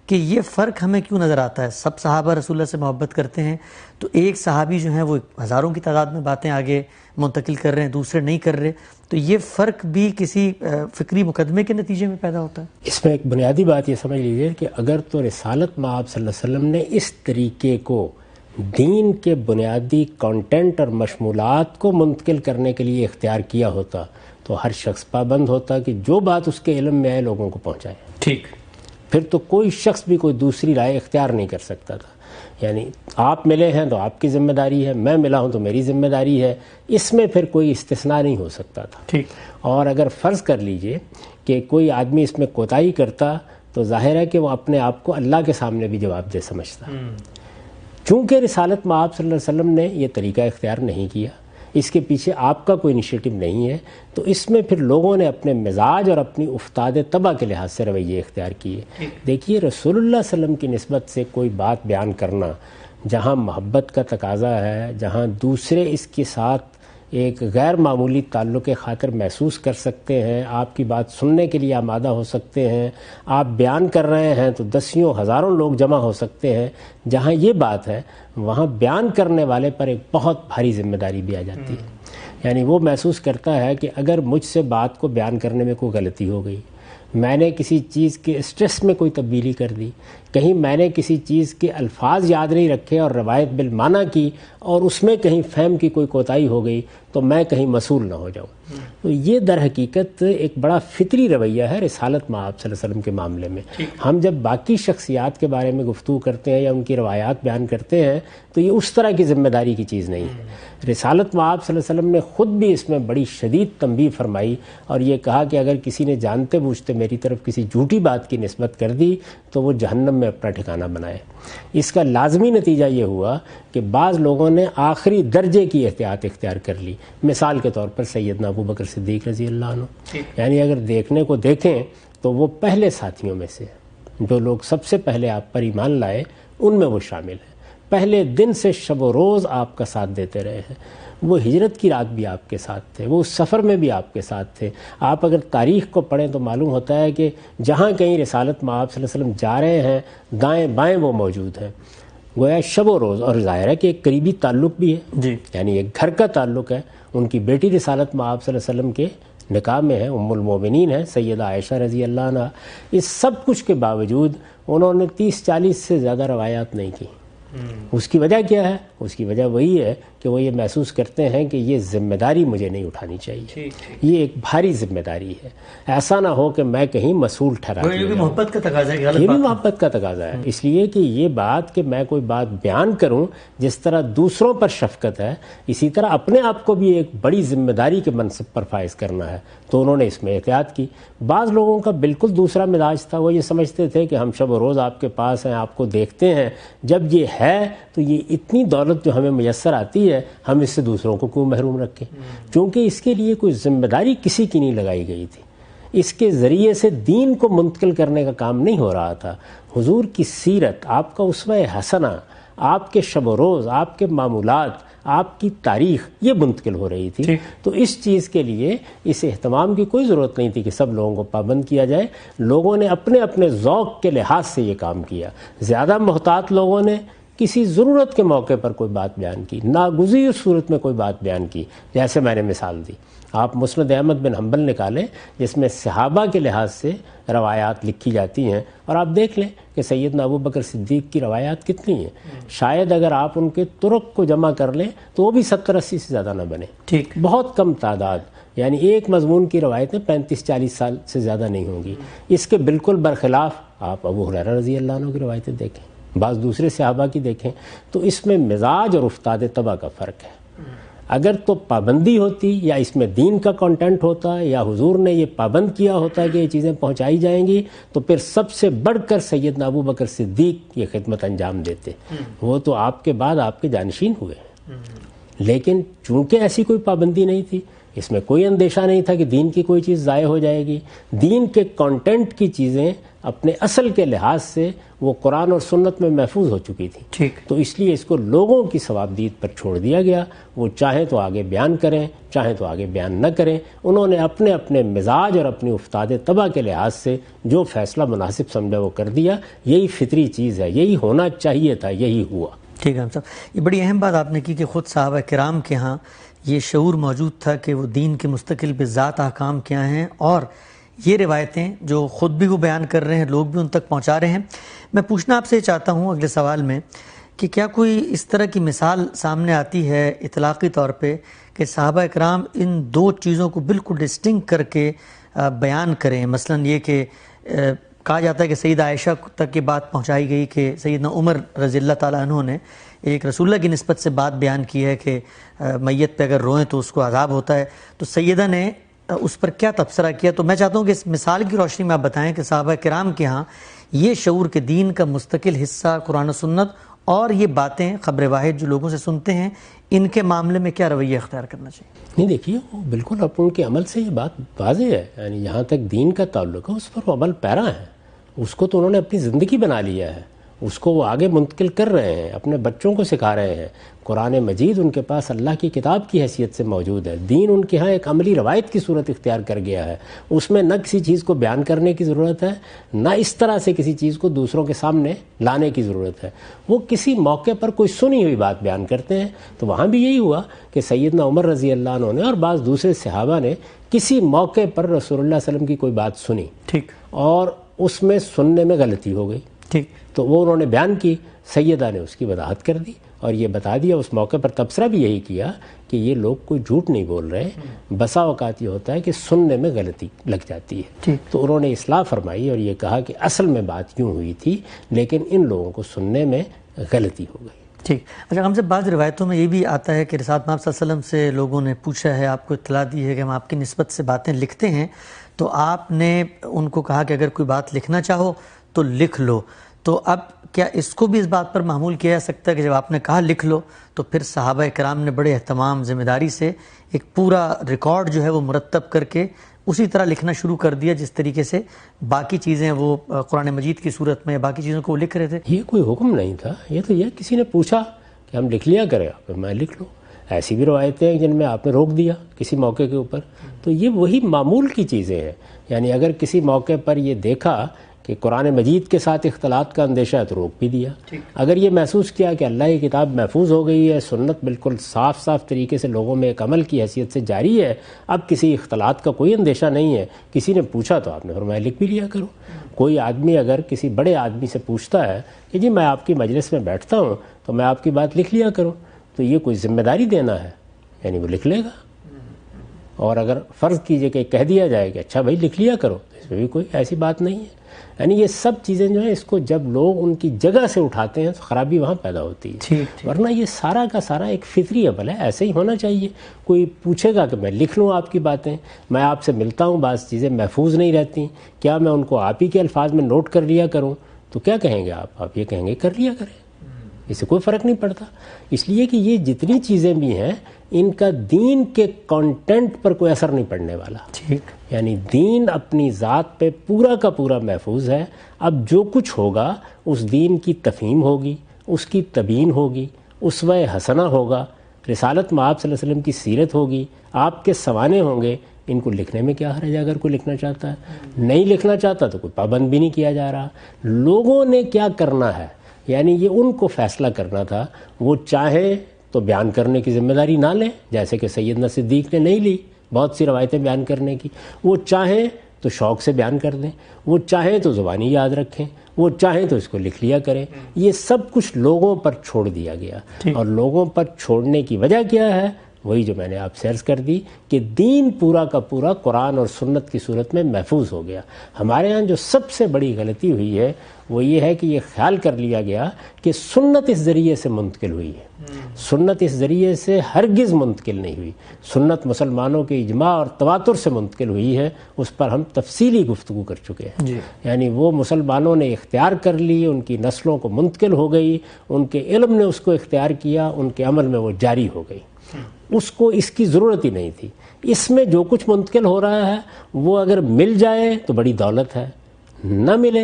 کہ یہ فرق ہمیں کیوں نظر آتا ہے؟ سب صحابہ رسول اللہ سے محبت کرتے ہیں، تو ایک صحابی جو ہیں وہ ہزاروں کی تعداد میں باتیں آگے منتقل کر رہے ہیں، دوسرے نہیں کر رہے، تو یہ فرق بھی کسی فکری مقدمے کے نتیجے میں پیدا ہوتا ہے؟ اس میں ایک بنیادی بات یہ سمجھ لیجیے کہ اگر تو رسالت مآب صلی اللہ علیہ وسلم نے اس طریقے کو دین کے بنیادی کانٹینٹ اور مشمولات کو منتقل کرنے کے لیے اختیار کیا ہوتا تو ہر شخص پابند ہوتا کہ جو بات اس کے علم میں آئے لوگوں کو پہنچائے. ٹھیک. پھر تو کوئی شخص بھی کوئی دوسری رائے اختیار نہیں کر سکتا تھا. یعنی آپ ملے ہیں تو آپ کی ذمہ داری ہے، میں ملا ہوں تو میری ذمہ داری ہے، اس میں پھر کوئی استثناء نہیں ہو سکتا تھا. ٹھیک. اور اگر فرض کر لیجئے کہ کوئی آدمی اس میں کوتاہی کرتا تو ظاہر ہے کہ وہ اپنے آپ کو اللہ کے سامنے بھی جواب دہ سمجھتا. چونکہ رسالت مآب صلی اللہ علیہ وسلم نے یہ طریقہ اختیار نہیں کیا، اس کے پیچھے آپ کا کوئی انیشیٹو نہیں ہے، تو اس میں پھر لوگوں نے اپنے مزاج اور اپنی افتاد طبع کے لحاظ سے رویے اختیار کیے. دیکھیے رسول اللہ صلی اللہ علیہ وسلم کی نسبت سے کوئی بات بیان کرنا جہاں محبت کا تقاضا ہے، جہاں دوسرے اس کے ساتھ ایک غیر معمولی تعلق خاطر محسوس کر سکتے ہیں، آپ کی بات سننے کے لیے آمادہ ہو سکتے ہیں، آپ بیان کر رہے ہیں تو دسیوں ہزاروں لوگ جمع ہو سکتے ہیں، جہاں یہ بات ہے وہاں بیان کرنے والے پر ایک بہت بھاری ذمہ داری بھی آ جاتی ہے. یعنی وہ محسوس کرتا ہے کہ اگر مجھ سے بات کو بیان کرنے میں کوئی غلطی ہو گئی، میں نے کسی چیز کے اسٹریس میں کوئی تبدیلی کر دی، کہیں میں نے کسی چیز کے الفاظ یاد نہیں رکھے اور روایت بالمعنی کی اور اس میں کہیں فہم کی کوئی کوتاہی ہو گئی تو میں کہیں مسئول نہ ہو جاؤں. تو یہ در حقیقت ایک بڑا فطری رویہ ہے رسالت مآب صلی اللہ علیہ وسلم کے معاملے میں. ہم جب باقی شخصیات کے بارے میں گفتگو کرتے ہیں یا ان کی روایات بیان کرتے ہیں تو یہ اس طرح کی ذمہ داری کی چیز نہیں ہے۔ رسالت مآب صلی اللہ علیہ وسلم نے خود بھی اس میں بڑی شدید تنبیہ فرمائی اور یہ کہا کہ اگر کسی نے جانتے بوجھتے میری طرف کسی جھوٹی بات کی نسبت کر دی تو وہ جہنم میں اپنا ٹھکانہ بنائے۔ اس کا لازمی نتیجہ یہ ہوا کہ بعض لوگوں نے آخری درجے کی احتیاط اختیار کر لی، مثال کے طور پر سیدنا ابو بکر صدیق رضی اللہ عنہ، یعنی اگر دیکھنے کو دیکھیں تو وہ پہلے ساتھیوں میں سے جو لوگ سب سے پہلے آپ پر ایمان لائے ان میں وہ شامل ہیں، پہلے دن سے شب و روز آپ کا ساتھ دیتے رہے ہیں، وہ ہجرت کی رات بھی آپ کے ساتھ تھے، وہ اس سفر میں بھی آپ کے ساتھ تھے۔ آپ اگر تاریخ کو پڑھیں تو معلوم ہوتا ہے کہ جہاں کہیں رسالت مآب صلی اللہ علیہ وسلم جا رہے ہیں دائیں بائیں وہ موجود ہیں، گویا شب و روز، اور ظاہر ہے کہ ایک قریبی تعلق بھی ہے جی، یعنی ایک گھر کا تعلق ہے۔ ان کی بیٹی رسالت مآب صلی اللہ علیہ وسلم کے نکاح میں ہے، ام المومنین ہیں سیدہ عائشہ رضی اللہ عنہ۔ اس سب کچھ کے باوجود انہوں نے 30-40 سے زیادہ روایات نہیں کی۔ اس کی وجہ کیا ہے؟ اس کی وجہ وہی ہے کہ وہ یہ محسوس کرتے ہیں کہ یہ ذمہ داری مجھے نہیں اٹھانی چاہیے، یہ ایک بھاری ذمہ داری ہے، ایسا نہ ہو کہ میں کہیں مسئول ٹھہرا دیا جاؤں۔ محبت کا تقاضا ہے، یہ بھی محبت کا تقاضا ہے، اس لیے کہ یہ بات کہ میں کوئی بات بیان کروں جس طرح دوسروں پر شفقت ہے اسی طرح اپنے آپ کو بھی ایک بڑی ذمہ داری کے منصب پر فائز کرنا ہے، تو انہوں نے اس میں احتیاط کی۔ بعض لوگوں کا بالکل دوسرا مزاج تھا، وہ یہ سمجھتے تھے کہ ہم شب و روز آپ کے پاس ہیں، آپ کو دیکھتے ہیں، جب یہ ہے تو یہ اتنی دولت جو ہمیں میسر آتی ہے ہم اس سے دوسروں کو کیوں محروم رکھیں، چونکہ اس کے لیے کوئی ذمہ داری کسی کی نہیں لگائی گئی تھی، اس کے ذریعے سے دین کو منتقل کرنے کا کام نہیں ہو رہا تھا۔ حضور کی سیرت، آپ کا اسوہ حسنہ، آپ کے شب و روز، آپ کے معمولات، آپ کی تاریخ یہ منتقل ہو رہی تھی، تو اس چیز کے لیے اس اہتمام کی کوئی ضرورت نہیں تھی کہ سب لوگوں کو پابند کیا جائے۔ لوگوں نے اپنے اپنے ذوق کے لحاظ سے یہ کام کیا۔ زیادہ محتاط لوگوں نے کسی ضرورت کے موقع پر کوئی بات بیان کی، ناگزیر صورت میں کوئی بات بیان کی، جیسے میں نے مثال دی۔ آپ مسند احمد بن حنبل نکالیں جس میں صحابہ کے لحاظ سے روایات لکھی جاتی ہیں، اور آپ دیکھ لیں کہ سیدنا ابو بکر صدیق کی روایات کتنی ہیں، شاید اگر آپ ان کے طرق کو جمع کر لیں تو وہ بھی 70-80 سے زیادہ نہ بنے، بہت کم تعداد، یعنی ایک مضمون کی روایتیں 35-40 سال سے زیادہ نہیں ہوں گی۔ اس کے بالکل برخلاف آپ ابو ہریرہ رضی اللہ عنہ کی روایتیں دیکھیں، بعض دوسرے صحابہ کی دیکھیں، تو اس میں مزاج اور افتاد طبع کا فرق ہے۔ اگر تو پابندی ہوتی یا اس میں دین کا کنٹینٹ ہوتا یا حضور نے یہ پابند کیا ہوتا کہ یہ چیزیں پہنچائی جائیں گی تو پھر سب سے بڑھ کر سیدنا ابو بکر صدیق یہ خدمت انجام دیتے، وہ تو آپ کے بعد آپ کے جانشین ہوئے، لیکن چونکہ ایسی کوئی پابندی نہیں تھی، اس میں کوئی اندیشہ نہیں تھا کہ دین کی کوئی چیز ضائع ہو جائے گی، دین کے کنٹینٹ کی چیزیں اپنے اصل کے لحاظ سے وہ قرآن اور سنت میں محفوظ ہو چکی تھی، تو اس لیے اس کو لوگوں کی ثوابدید پر چھوڑ دیا گیا، وہ چاہیں تو آگے بیان کریں چاہیں تو آگے بیان نہ کریں، انہوں نے اپنے اپنے مزاج اور اپنی افتاد طبع کے لحاظ سے جو فیصلہ مناسب سمجھا وہ کر دیا۔ یہی فطری چیز ہے، یہی ہونا چاہیے تھا، یہی ہوا۔ ٹھیک ہے صاحب، یہ بڑی اہم بات آپ نے کی کہ خود صحابہ کرام کے ہاں یہ شعور موجود تھا کہ وہ دین کے مستقل بذات احکام کیا ہیں، اور یہ روایتیں جو خود بھی وہ بیان کر رہے ہیں لوگ بھی ان تک پہنچا رہے ہیں۔ میں پوچھنا آپ سے چاہتا ہوں اگلے سوال میں کہ کیا کوئی اس طرح کی مثال سامنے آتی ہے اطلاقی طور پہ کہ صحابہ اکرام ان دو چیزوں کو بالکل ڈسٹنکٹ کر کے بیان کریں؟ مثلا یہ کہ کہا جاتا ہے کہ سیدہ عائشہ تک یہ بات پہنچائی گئی کہ سیدنا عمر رضی اللہ تعالیٰ عنہ نے ایک رسول اللہ کی نسبت سے بات بیان کی ہے کہ میت پہ اگر روئیں تو اس کو عذاب ہوتا ہے، تو سیدہ نے اس پر کیا تبصرہ کیا؟ تو میں چاہتا ہوں کہ اس مثال کی روشنی میں آپ بتائیں کہ صحابہ کرام کے ہاں یہ شعور کے دین کا مستقل حصہ قرآن و سنت اور یہ باتیں خبر واحد جو لوگوں سے سنتے ہیں ان کے معاملے میں کیا رویہ اختیار کرنا چاہیے؟ نہیں دیکھیے، وہ بالکل اپن کے عمل سے یہ بات واضح ہے، یعنی جہاں تک دین کا تعلق ہے اس پر وہ عمل پیرا ہے، اس کو تو انہوں نے اپنی زندگی بنا لیا ہے، اس کو وہ آگے منتقل کر رہے ہیں، اپنے بچوں کو سکھا رہے ہیں۔ قرآن مجید ان کے پاس اللہ کی کتاب کی حیثیت سے موجود ہے، دین ان کے ہاں ایک عملی روایت کی صورت اختیار کر گیا ہے، اس میں نہ کسی چیز کو بیان کرنے کی ضرورت ہے، نہ اس طرح سے کسی چیز کو دوسروں کے سامنے لانے کی ضرورت ہے۔ وہ کسی موقع پر کوئی سنی ہوئی بات بیان کرتے ہیں، تو وہاں بھی یہی ہوا کہ سیدنا عمر رضی اللہ عنہ نے اور بعض دوسرے صحابہ نے کسی موقع پر رسول اللہ صلی اللہ علیہ وسلم کی کوئی بات سنی، ٹھیک، اور اس میں سننے میں غلطی ہو گئی، ٹھیک، تو وہ انہوں نے بیان کی، سیدہ نے اس کی وضاحت کر دی اور یہ بتا دیا، اس موقع پر تبصرہ بھی یہی کیا کہ یہ لوگ کوئی جھوٹ نہیں بول رہے، بسا اوقات یہ ہوتا ہے کہ سننے میں غلطی لگ جاتی ہے، تو انہوں نے اصلاح فرمائی اور یہ کہا کہ اصل میں بات یوں ہوئی تھی لیکن ان لوگوں کو سننے میں غلطی ہو گئی۔ ٹھیک. اچھا، ہم سے بعض روایتوں میں یہ بھی آتا ہے کہ رسالت مآب صلی اللہ علیہ وسلم سے لوگوں نے پوچھا ہے، آپ کو اطلاع دی ہے کہ ہم آپ کی نسبت سے باتیں لکھتے ہیں، تو آپ نے ان کو کہا کہ اگر کوئی بات لکھنا چاہو تو لکھ لو. تو اب کیا اس کو بھی اس بات پر معمول کیا جا سکتا ہے کہ جب آپ نے کہا لکھ لو تو پھر صحابہ کرام نے بڑے اہتمام، ذمہ داری سے ایک پورا ریکارڈ جو ہے وہ مرتب کر کے اسی طرح لکھنا شروع کر دیا جس طریقے سے باقی چیزیں وہ قرآن مجید کی صورت میں باقی چیزوں کو وہ لکھ رہے تھے؟ یہ کوئی حکم نہیں تھا، یہ تو یہ کسی نے پوچھا کہ ہم لکھ لیا کریں، آپ میں لکھ لو. ایسی بھی روایتیں ہیں جن میں آپ نے روک دیا کسی موقع کے اوپر، تو یہ وہی معمول کی چیزیں ہیں. یعنی اگر کسی موقع پر یہ دیکھا کہ قرآن مجید کے ساتھ اختلاط کا اندیشہ ہے تو روک بھی دیا. اگر یہ محسوس کیا کہ اللہ کی کتاب محفوظ ہو گئی ہے، سنت بالکل صاف طریقے سے لوگوں میں ایک عمل کی حیثیت سے جاری ہے، اب کسی اختلاط کا کوئی اندیشہ نہیں ہے، کسی نے پوچھا تو آپ نے فرمایا لکھ بھی لیا کرو. کوئی آدمی اگر کسی بڑے آدمی سے پوچھتا ہے کہ جی میں آپ کی مجلس میں بیٹھتا ہوں تو میں آپ کی بات لکھ لیا کروں، تو یہ کوئی ذمہ داری دینا ہے، یعنی وہ لکھ لے گا. اور اگر فرض کیجئے کہ کہہ دیا جائے کہ اچھا بھائی لکھ لیا کرو، تو اس میں بھی کوئی ایسی بات نہیں ہے. یعنی یہ سب چیزیں جو ہیں اس کو جب لوگ ان کی جگہ سے اٹھاتے ہیں تو خرابی وہاں پیدا ہوتی ہے. ورنہ یہ سارا کا سارا ایک فطری عمل ہے، ایسے ہی ہونا چاہیے. کوئی پوچھے گا کہ میں لکھ لوں آپ کی باتیں، میں آپ سے ملتا ہوں، بعض چیزیں محفوظ نہیں رہتی، کیا میں ان کو آپ ہی کے الفاظ میں نوٹ کر لیا کروں؟ تو کیا کہیں گے آپ یہ کہیں گے کر لیا کریں، اس سے کوئی فرق نہیں پڑتا. اس لیے کہ یہ جتنی چیزیں بھی ہیں ان کا دین کے کانٹینٹ پر کوئی اثر نہیں پڑنے والا. یعنی دین اپنی ذات پہ پورا کا پورا محفوظ ہے. اب جو کچھ ہوگا اس دین کی تفہیم ہوگی، اس کی تبیین ہوگی، اسوہ حسنہ ہوگا، رسالت مآب صلی اللہ علیہ وسلم کی سیرت ہوگی، آپ کے سوانے ہوں گے. ان کو لکھنے میں کیا حرج ہے اگر کوئی لکھنا چاہتا ہے؟ نہیں لکھنا چاہتا تو کوئی پابند بھی نہیں کیا جا رہا. لوگوں نے کیا کرنا ہے یعنی یہ ان کو فیصلہ کرنا تھا. وہ چاہیں تو بیان کرنے کی ذمہ داری نہ لیں، جیسے کہ سیدنا صدیق نے نہیں لی بہت سی روایتیں بیان کرنے کی. وہ چاہیں تو شوق سے بیان کر دیں، وہ چاہیں تو زبانی یاد رکھیں، وہ چاہیں تو اس کو لکھ لیا کریں. یہ سب کچھ لوگوں پر چھوڑ دیا گیا. اور لوگوں پر چھوڑنے کی وجہ کیا ہے؟ وہی جو میں نے آپ سے عرض کر دی کہ دین پورا کا پورا قرآن اور سنت کی صورت میں محفوظ ہو گیا. ہمارے ہاں جو سب سے بڑی غلطی ہوئی ہے وہ یہ ہے کہ یہ خیال کر لیا گیا کہ سنت اس ذریعے سے منتقل ہوئی ہے. سنت اس ذریعے سے ہرگز منتقل نہیں ہوئی. سنت مسلمانوں کے اجماع اور تواتر سے منتقل ہوئی ہے. اس پر ہم تفصیلی گفتگو کر چکے ہیں. یعنی وہ مسلمانوں نے اختیار کر لی، ان کی نسلوں کو منتقل ہو گئی، ان کے علم نے اس کو اختیار کیا، ان کے عمل میں وہ جاری ہو گئی. اس کو اس کی ضرورت ہی نہیں تھی. اس میں جو کچھ منتقل ہو رہا ہے وہ اگر مل جائے تو بڑی دولت ہے، نہ ملے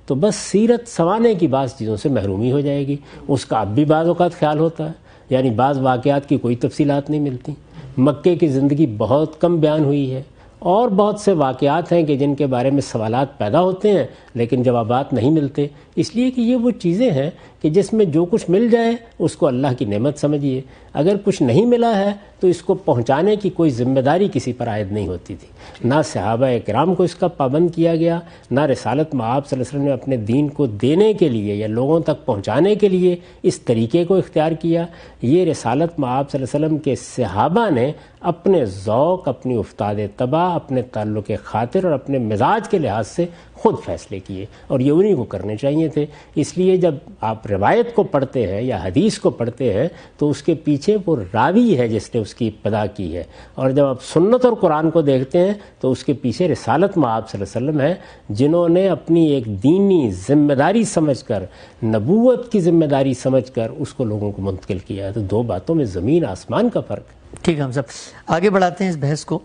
تو بس سیرت سوانے کی بعض چیزوں سے محرومی ہو جائے گی. اس کا اب بھی بعض اوقات خیال ہوتا ہے. یعنی بعض واقعات کی کوئی تفصیلات نہیں ملتی. مکے کی زندگی بہت کم بیان ہوئی ہے، اور بہت سے واقعات ہیں کہ جن کے بارے میں سوالات پیدا ہوتے ہیں لیکن جوابات نہیں ملتے. اس لیے کہ یہ وہ چیزیں ہیں کہ جس میں جو کچھ مل جائے اس کو اللہ کی نعمت سمجھیے. اگر کچھ نہیں ملا ہے تو اس کو پہنچانے کی کوئی ذمہ داری کسی پر عائد نہیں ہوتی تھی. نہ صحابہ کرام کو اس کا پابند کیا گیا، نہ رسالت مآب صلی اللہ علیہ وسلم نے اپنے دین کو دینے کے لیے یا لوگوں تک پہنچانے کے لیے اس طریقے کو اختیار کیا. یہ رسالت مآب صلی اللہ علیہ وسلم کے صحابہ نے اپنے ذوق، اپنی افتاد طبع، اپنے تعلق خاطر اور اپنے مزاج کے لحاظ سے خود فیصلے کیے، اور یہ انہیں کو کرنے چاہیے تھے. اس لیے جب آپ روایت کو پڑھتے ہیں یا حدیث کو پڑھتے ہیں تو اس کے پیچھے وہ راوی ہے جس نے اس کی ابتدا کی ہے. اور جب آپ سنت اور قرآن کو دیکھتے ہیں تو اس کے پیچھے رسالت مآب صلی اللہ علیہ وسلم ہے، جنہوں نے اپنی ایک دینی ذمہ داری سمجھ کر، نبوت کی ذمہ داری سمجھ کر اس کو لوگوں کو منتقل کیا ہے. تو دو باتوں میں زمین آسمان کا فرق ہے. ٹھیک ہے، ہم سب آگے بڑھاتے ہیں اس بحث کو.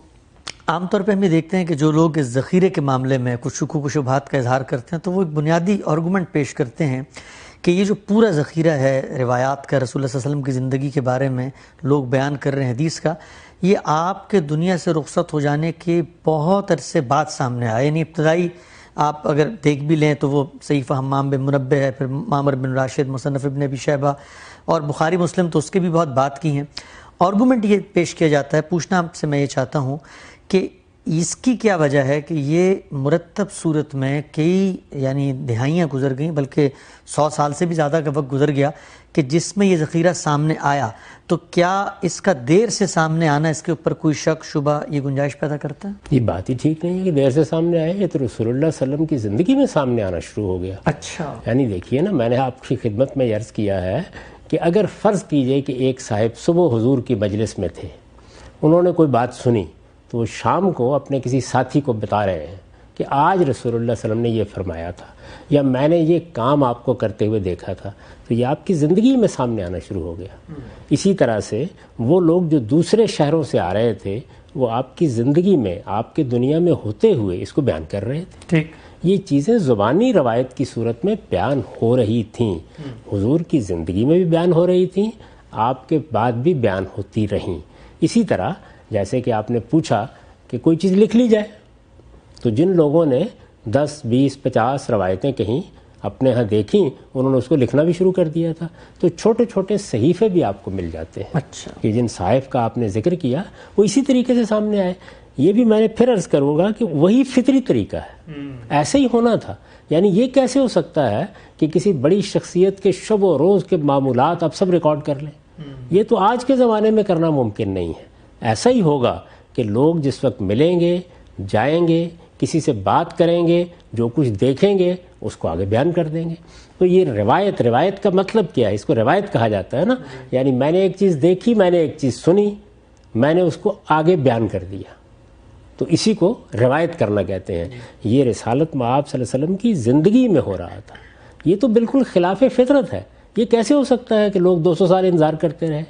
عام طور پہ ہم یہ دیکھتے ہیں کہ جو لوگ اس ذخیرے کے معاملے میں کچھ شکوک و شبہات کا اظہار کرتے ہیں تو وہ ایک بنیادی آرگومنٹ پیش کرتے ہیں کہ یہ جو پورا ذخیرہ ہے روایات کا، رسول اللہ صلی اللہ علیہ وسلم کی زندگی کے بارے میں لوگ بیان کر رہے ہیں حدیث کا، یہ آپ کے دنیا سے رخصت ہو جانے کے بہت عرصے بعد سامنے آئے. یعنی ابتدائی آپ اگر دیکھ بھی لیں تو وہ صحیفہ حمام بن منبہ ہے، پھر معمر بن راشد، مصنف ابن ابی شیبہ اور بخاری مسلم، تو اس کے بھی بہت بات کی ہیں. آرگومنٹ یہ پیش کیا جاتا ہے، پوچھنا آپ سے میں یہ چاہتا ہوں کہ اس کی کیا وجہ ہے کہ یہ مرتب صورت میں کئی یعنی دہائیاں گزر گئیں، بلکہ 100 سال سے بھی زیادہ کا وقت گزر گیا کہ جس میں یہ ذخیرہ سامنے آیا. تو کیا اس کا دیر سے سامنے آنا اس کے اوپر کوئی شک شبہ یہ گنجائش پیدا کرتا ہے؟ یہ بات ہی ٹھیک نہیں ہے کہ دیر سے سامنے آئے. یہ تو رسول اللہ صلی اللہ علیہ وسلم کی زندگی میں سامنے آنا شروع ہو گیا. اچھا، یعنی دیکھیے نا، میں نے آپ کی خدمت میں عرض کیا ہے کہ اگر فرض کیجئے کہ ایک صاحب صبح حضور کی مجلس میں تھے، انہوں نے کوئی بات سنی، تو وہ شام کو اپنے کسی ساتھی کو بتا رہے ہیں کہ آج رسول اللہ صلی اللہ علیہ وسلم نے یہ فرمایا تھا، یا میں نے یہ کام آپ کو کرتے ہوئے دیکھا تھا، تو یہ آپ کی زندگی میں سامنے آنا شروع ہو گیا۔ اسی طرح سے وہ لوگ جو دوسرے شہروں سے آ رہے تھے، وہ آپ کی زندگی میں، آپ کے دنیا میں ہوتے ہوئے اس کو بیان کر رہے تھے۔ ٹھیک، یہ چیزیں زبانی روایت کی صورت میں بیان ہو رہی تھیں، حضور کی زندگی میں بھی بیان ہو رہی تھیں، آپ کے بعد بھی بیان ہوتی رہیں۔ اسی طرح جیسے کہ آپ نے پوچھا کہ کوئی چیز لکھ لی جائے، تو جن لوگوں نے 10 20 50 روایتیں کہیں، اپنے ہاں دیکھیں، انہوں نے اس کو لکھنا بھی شروع کر دیا تھا، تو چھوٹے چھوٹے صحیفے بھی آپ کو مل جاتے ہیں۔ اچھا، کہ جن صحائف کا آپ نے ذکر کیا وہ اسی طریقے سے سامنے آئے۔ یہ بھی میں نے پھر عرض کروں گا کہ وہی فطری طریقہ ہے، ایسے ہی ہونا تھا۔ یعنی یہ کیسے ہو سکتا ہے کہ کسی بڑی شخصیت کے شب و روز کے معمولات آپ سب ریکارڈ کر لیں؟ یہ تو آج کے زمانے میں کرنا ممکن نہیں ہے۔ ایسا ہی ہوگا کہ لوگ جس وقت ملیں گے، جائیں گے، کسی سے بات کریں گے، جو کچھ دیکھیں گے اس کو آگے بیان کر دیں گے۔ تو یہ روایت کا مطلب کیا ہے؟ اس کو روایت کہا جاتا ہے نا، یعنی میں نے ایک چیز دیکھی، میں نے ایک چیز سنی، میں نے اس کو آگے بیان کر دیا، تو اسی کو روایت کرنا کہتے ہیں۔ یہ رسالت مآب صلی اللہ علیہ وسلم کی زندگی میں ہو رہا تھا، یہ تو بالکل خلاف فطرت ہے۔ یہ کیسے ہو سکتا ہے کہ لوگ 200 سال انتظار کرتے رہے؟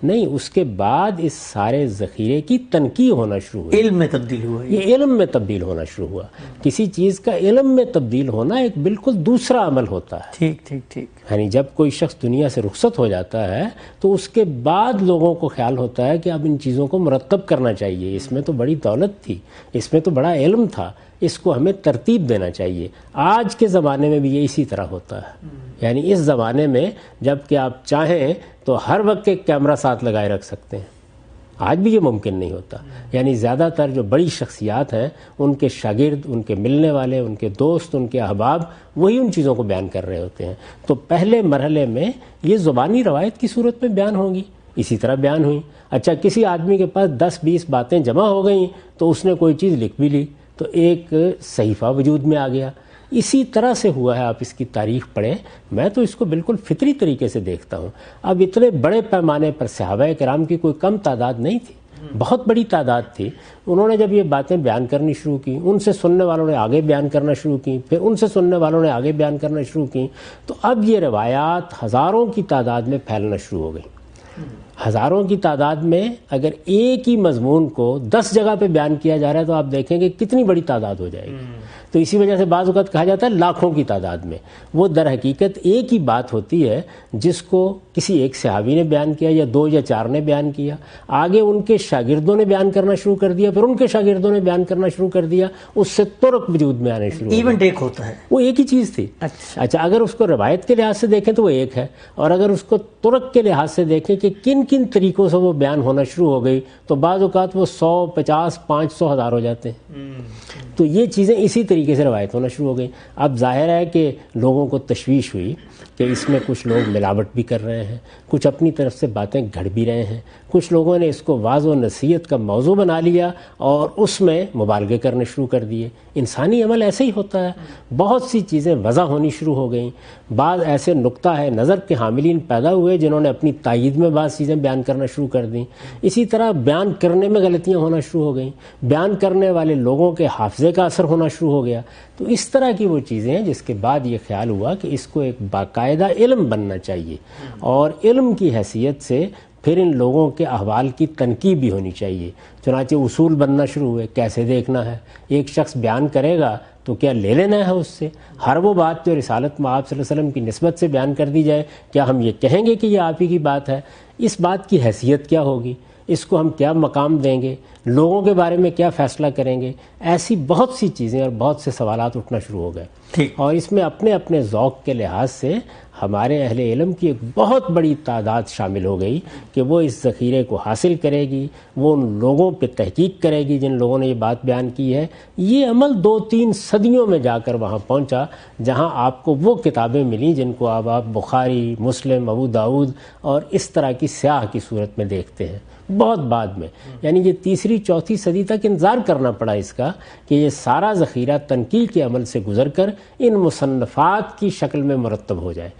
نہیں، اس کے بعد اس سارے ذخیرے کی تنقیح ہونا شروع ہوئی، علم میں تبدیل ہوا، یہ علم میں تبدیل ہونا شروع ہوا۔ کسی چیز کا علم میں تبدیل ہونا ایک بالکل دوسرا عمل ہوتا ہے۔ ٹھیک ٹھیک ٹھیک، یعنی جب کوئی شخص دنیا سے رخصت ہو جاتا ہے تو اس کے بعد لوگوں کو خیال ہوتا ہے کہ اب ان چیزوں کو مرتب کرنا چاہیے، اس میں تو بڑی دولت تھی، اس میں تو بڑا علم تھا، اس کو ہمیں ترتیب دینا چاہیے۔ آج کے زمانے میں بھی یہ اسی طرح ہوتا ہے۔ یعنی اس زمانے میں جب کہ آپ چاہیں تو ہر وقت ایک کیمرہ ساتھ لگائے رکھ سکتے ہیں، آج بھی یہ ممکن نہیں ہوتا۔ یعنی زیادہ تر جو بڑی شخصیات ہیں، ان کے شاگرد، ان کے ملنے والے، ان کے دوست، ان کے احباب، وہی ان چیزوں کو بیان کر رہے ہوتے ہیں۔ تو پہلے مرحلے میں یہ زبانی روایت کی صورت میں بیان ہوں گی، اسی طرح بیان ہوئی۔ اچھا، کسی آدمی کے پاس 10 20 باتیں جمع ہو گئیں تو اس نے کوئی چیز لکھ بھی لی، تو ایک صحیفہ وجود میں آ گیا۔ اسی طرح سے ہوا ہے، آپ اس کی تاریخ پڑھیں، میں تو اس کو بالکل فطری طریقے سے دیکھتا ہوں۔ اب اتنے بڑے پیمانے پر صحابہ کرام کی کوئی کم تعداد نہیں تھی، بہت بڑی تعداد تھی۔ انہوں نے جب یہ باتیں بیان کرنی شروع کی، ان سے سننے والوں نے آگے بیان کرنا شروع کی، پھر ان سے سننے والوں نے آگے بیان کرنا شروع کی، تو اب یہ روایات ہزاروں کی تعداد میں پھیلنا شروع ہو گئی۔ ہزاروں کی تعداد میں اگر ایک ہی مضمون کو 10 جگہ پہ بیان کیا جا رہا ہے تو آپ دیکھیں گے کتنی بڑی تعداد ہو جائے گی۔ تو اسی وجہ سے بعض اوقات کہا جاتا ہے لاکھوں کی تعداد میں۔ وہ در حقیقت ایک ہی بات ہوتی ہے جس کو کسی ایک صحابی نے بیان کیا، یا 2 یا 4 نے بیان کیا، آگے ان کے شاگردوں نے بیان کرنا شروع کر دیا، پھر ان کے شاگردوں نے بیان کرنا شروع کر دیا، اس سے طرق وجود میں آنے شروع ہو گئے۔ ایونٹ ایک ہوتا ہے، وہ ایک ہی چیز تھی۔ اچھا، اگر اس کو روایت کے لحاظ سے دیکھیں تو وہ ایک ہے، اور اگر اس کو طرق کے لحاظ سے دیکھیں کہ کن کن طریقوں سے وہ بیان ہونا شروع ہو گئی، تو بعض اوقات وہ 100 50 500 ہزار ہو جاتے ہیں۔ تو یہ چیزیں اسی طریقے سے روایت ہونا شروع ہو گئی۔ اب ظاہر ہے کہ لوگوں کو تشویش ہوئی کہ اس میں کچھ لوگ ملاوٹ بھی کر رہے ہیں، کچھ اپنی طرف سے باتیں گھڑ بھی رہے ہیں، کچھ لوگوں نے اس کو واعظ و نصیحت کا موضوع بنا لیا اور اس میں مبالغے کرنے شروع کر دیے۔ انسانی عمل ایسے ہی ہوتا ہے، بہت سی چیزیں وضع ہونی شروع ہو گئیں۔ بعض ایسے نقطہ ہے نظر کے حاملین پیدا ہوئے جنہوں نے اپنی تائید میں بعض چیزیں بیان کرنا شروع کر دیں۔ اسی طرح بیان کرنے میں غلطیاں ہونا شروع ہو گئیں، بیان کرنے والے لوگوں کے حافظے کا اثر ہونا شروع ہو گیا۔ تو اس طرح کی وہ چیزیں ہیں جس کے بعد یہ خیال ہوا کہ اس کو ایک باقاعدہ علم بننا چاہیے، اور علم کی حیثیت سے پھر ان لوگوں کے احوال کی تنقیح بھی ہونی چاہیے۔ چنانچہ اصول بننا شروع ہوئے، کیسے دیکھنا ہے۔ ایک شخص بیان کرے گا تو کیا لے لینا ہے اس سے؟ ہر وہ بات جو رسالت مآب صلی اللہ علیہ وسلم کی نسبت سے بیان کر دی جائے، کیا ہم یہ کہیں گے کہ یہ آپ ہی کی بات ہے؟ اس بات کی حیثیت کیا ہوگی؟ اس کو ہم کیا مقام دیں گے؟ لوگوں کے بارے میں کیا فیصلہ کریں گے؟ ایسی بہت سی چیزیں اور بہت سے سوالات اٹھنا شروع ہو گئے، اور اس میں اپنے اپنے ذوق کے لحاظ سے ہمارے اہل علم کی ایک بہت بڑی تعداد شامل ہو گئی کہ وہ اس ذخیرے کو حاصل کرے گی، وہ ان لوگوں پہ تحقیق کرے گی جن لوگوں نے یہ بات بیان کی ہے۔ یہ عمل 2-3 صدیوں میں جا کر وہاں پہنچا جہاں آپ کو وہ کتابیں ملیں جن کو اب آپ بخاری، مسلم، ابو داؤد اور اس طرح کی سیاح کی صورت میں دیکھتے ہیں۔ بہت بعد میں، یعنی یہ تیسری چوتھی صدی تک انتظار کرنا پڑا اس کا کہ یہ سارا ذخیرہ تنقیح کے عمل سے گزر کر ان مصنفات کی شکل میں مرتب ہو جائے۔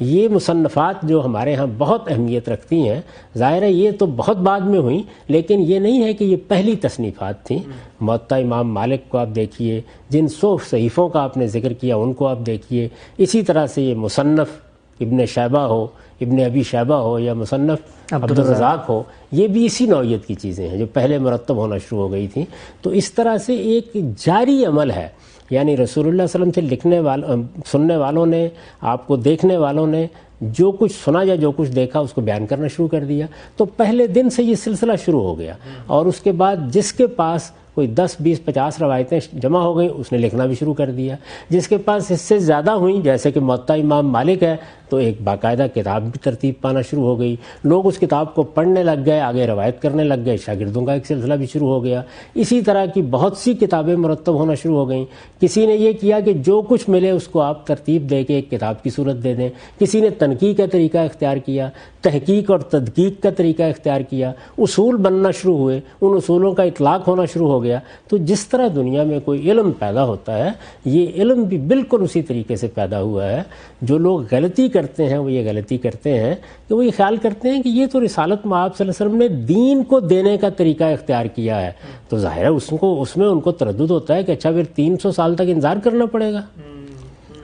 یہ مصنفات جو ہمارے ہاں بہت اہمیت رکھتی ہیں، ظاہر ہے یہ تو بہت بعد میں ہوئیں، لیکن یہ نہیں ہے کہ یہ پہلی تصنیفات تھیں۔ موطا امام مالک کو آپ دیکھیے، جن 100 صحیفوں کا آپ نے ذکر کیا ان کو آپ دیکھیے، اسی طرح سے یہ مصنف ابن شیبہ ہو، ابن ابی شیبہ ہو، یا مصنف عبد الرزاق ہو، یہ بھی اسی نوعیت کی چیزیں ہیں جو پہلے مرتب ہونا شروع ہو گئی تھیں۔ تو اس طرح سے ایک جاری عمل ہے، یعنی رسول اللہ صلی اللہ علیہ وسلم سے لکھنے والوں، سننے والوں نے، آپ کو دیکھنے والوں نے جو کچھ سنا یا جو کچھ دیکھا اس کو بیان کرنا شروع کر دیا۔ تو پہلے دن سے یہ سلسلہ شروع ہو گیا، اور اس کے بعد جس کے پاس کوئی 10 20 50 روایتیں جمع ہو گئیں اس نے لکھنا بھی شروع کر دیا۔ جس کے پاس اس سے زیادہ ہوئیں، جیسے کہ موطا امام مالک ہے، تو ایک باقاعدہ کتاب بھی ترتیب پانا شروع ہو گئی، لوگ اس کتاب کو پڑھنے لگ گئے، آگے روایت کرنے لگ گئے، شاگردوں کا ایک سلسلہ بھی شروع ہو گیا۔ اسی طرح کی بہت سی کتابیں مرتب ہونا شروع ہو گئیں۔ کسی نے یہ کیا کہ جو کچھ ملے اس کو آپ ترتیب دے کے ایک کتاب کی صورت دے دیں، کسی نے تنقیح کا طریقہ اختیار کیا، تحقیق اور تدقیق کا طریقہ اختیار کیا، اصول بننا شروع ہوئے، ان اصولوں کا اطلاق ہونا شروع ہو گیا۔ تو جس طرح دنیا میں کوئی علم پیدا ہوتا ہے، یہ علم بھی بالکل اسی طریقے سے پیدا ہوا ہے۔ جو لوگ غلطی کرتے ہیں وہ یہ غلطی کرتے ہیں کہ وہ یہ خیال کرتے ہیں کہ یہ تو رسالت مآب صلی اللہ علیہ وسلم نے دین کو دینے کا طریقہ اختیار کیا ہے، تو ظاہر ہے اس میں ان کو تردد ہوتا ہے کہ اچھا پھر 300 سال تک انتظار کرنا پڑے گا۔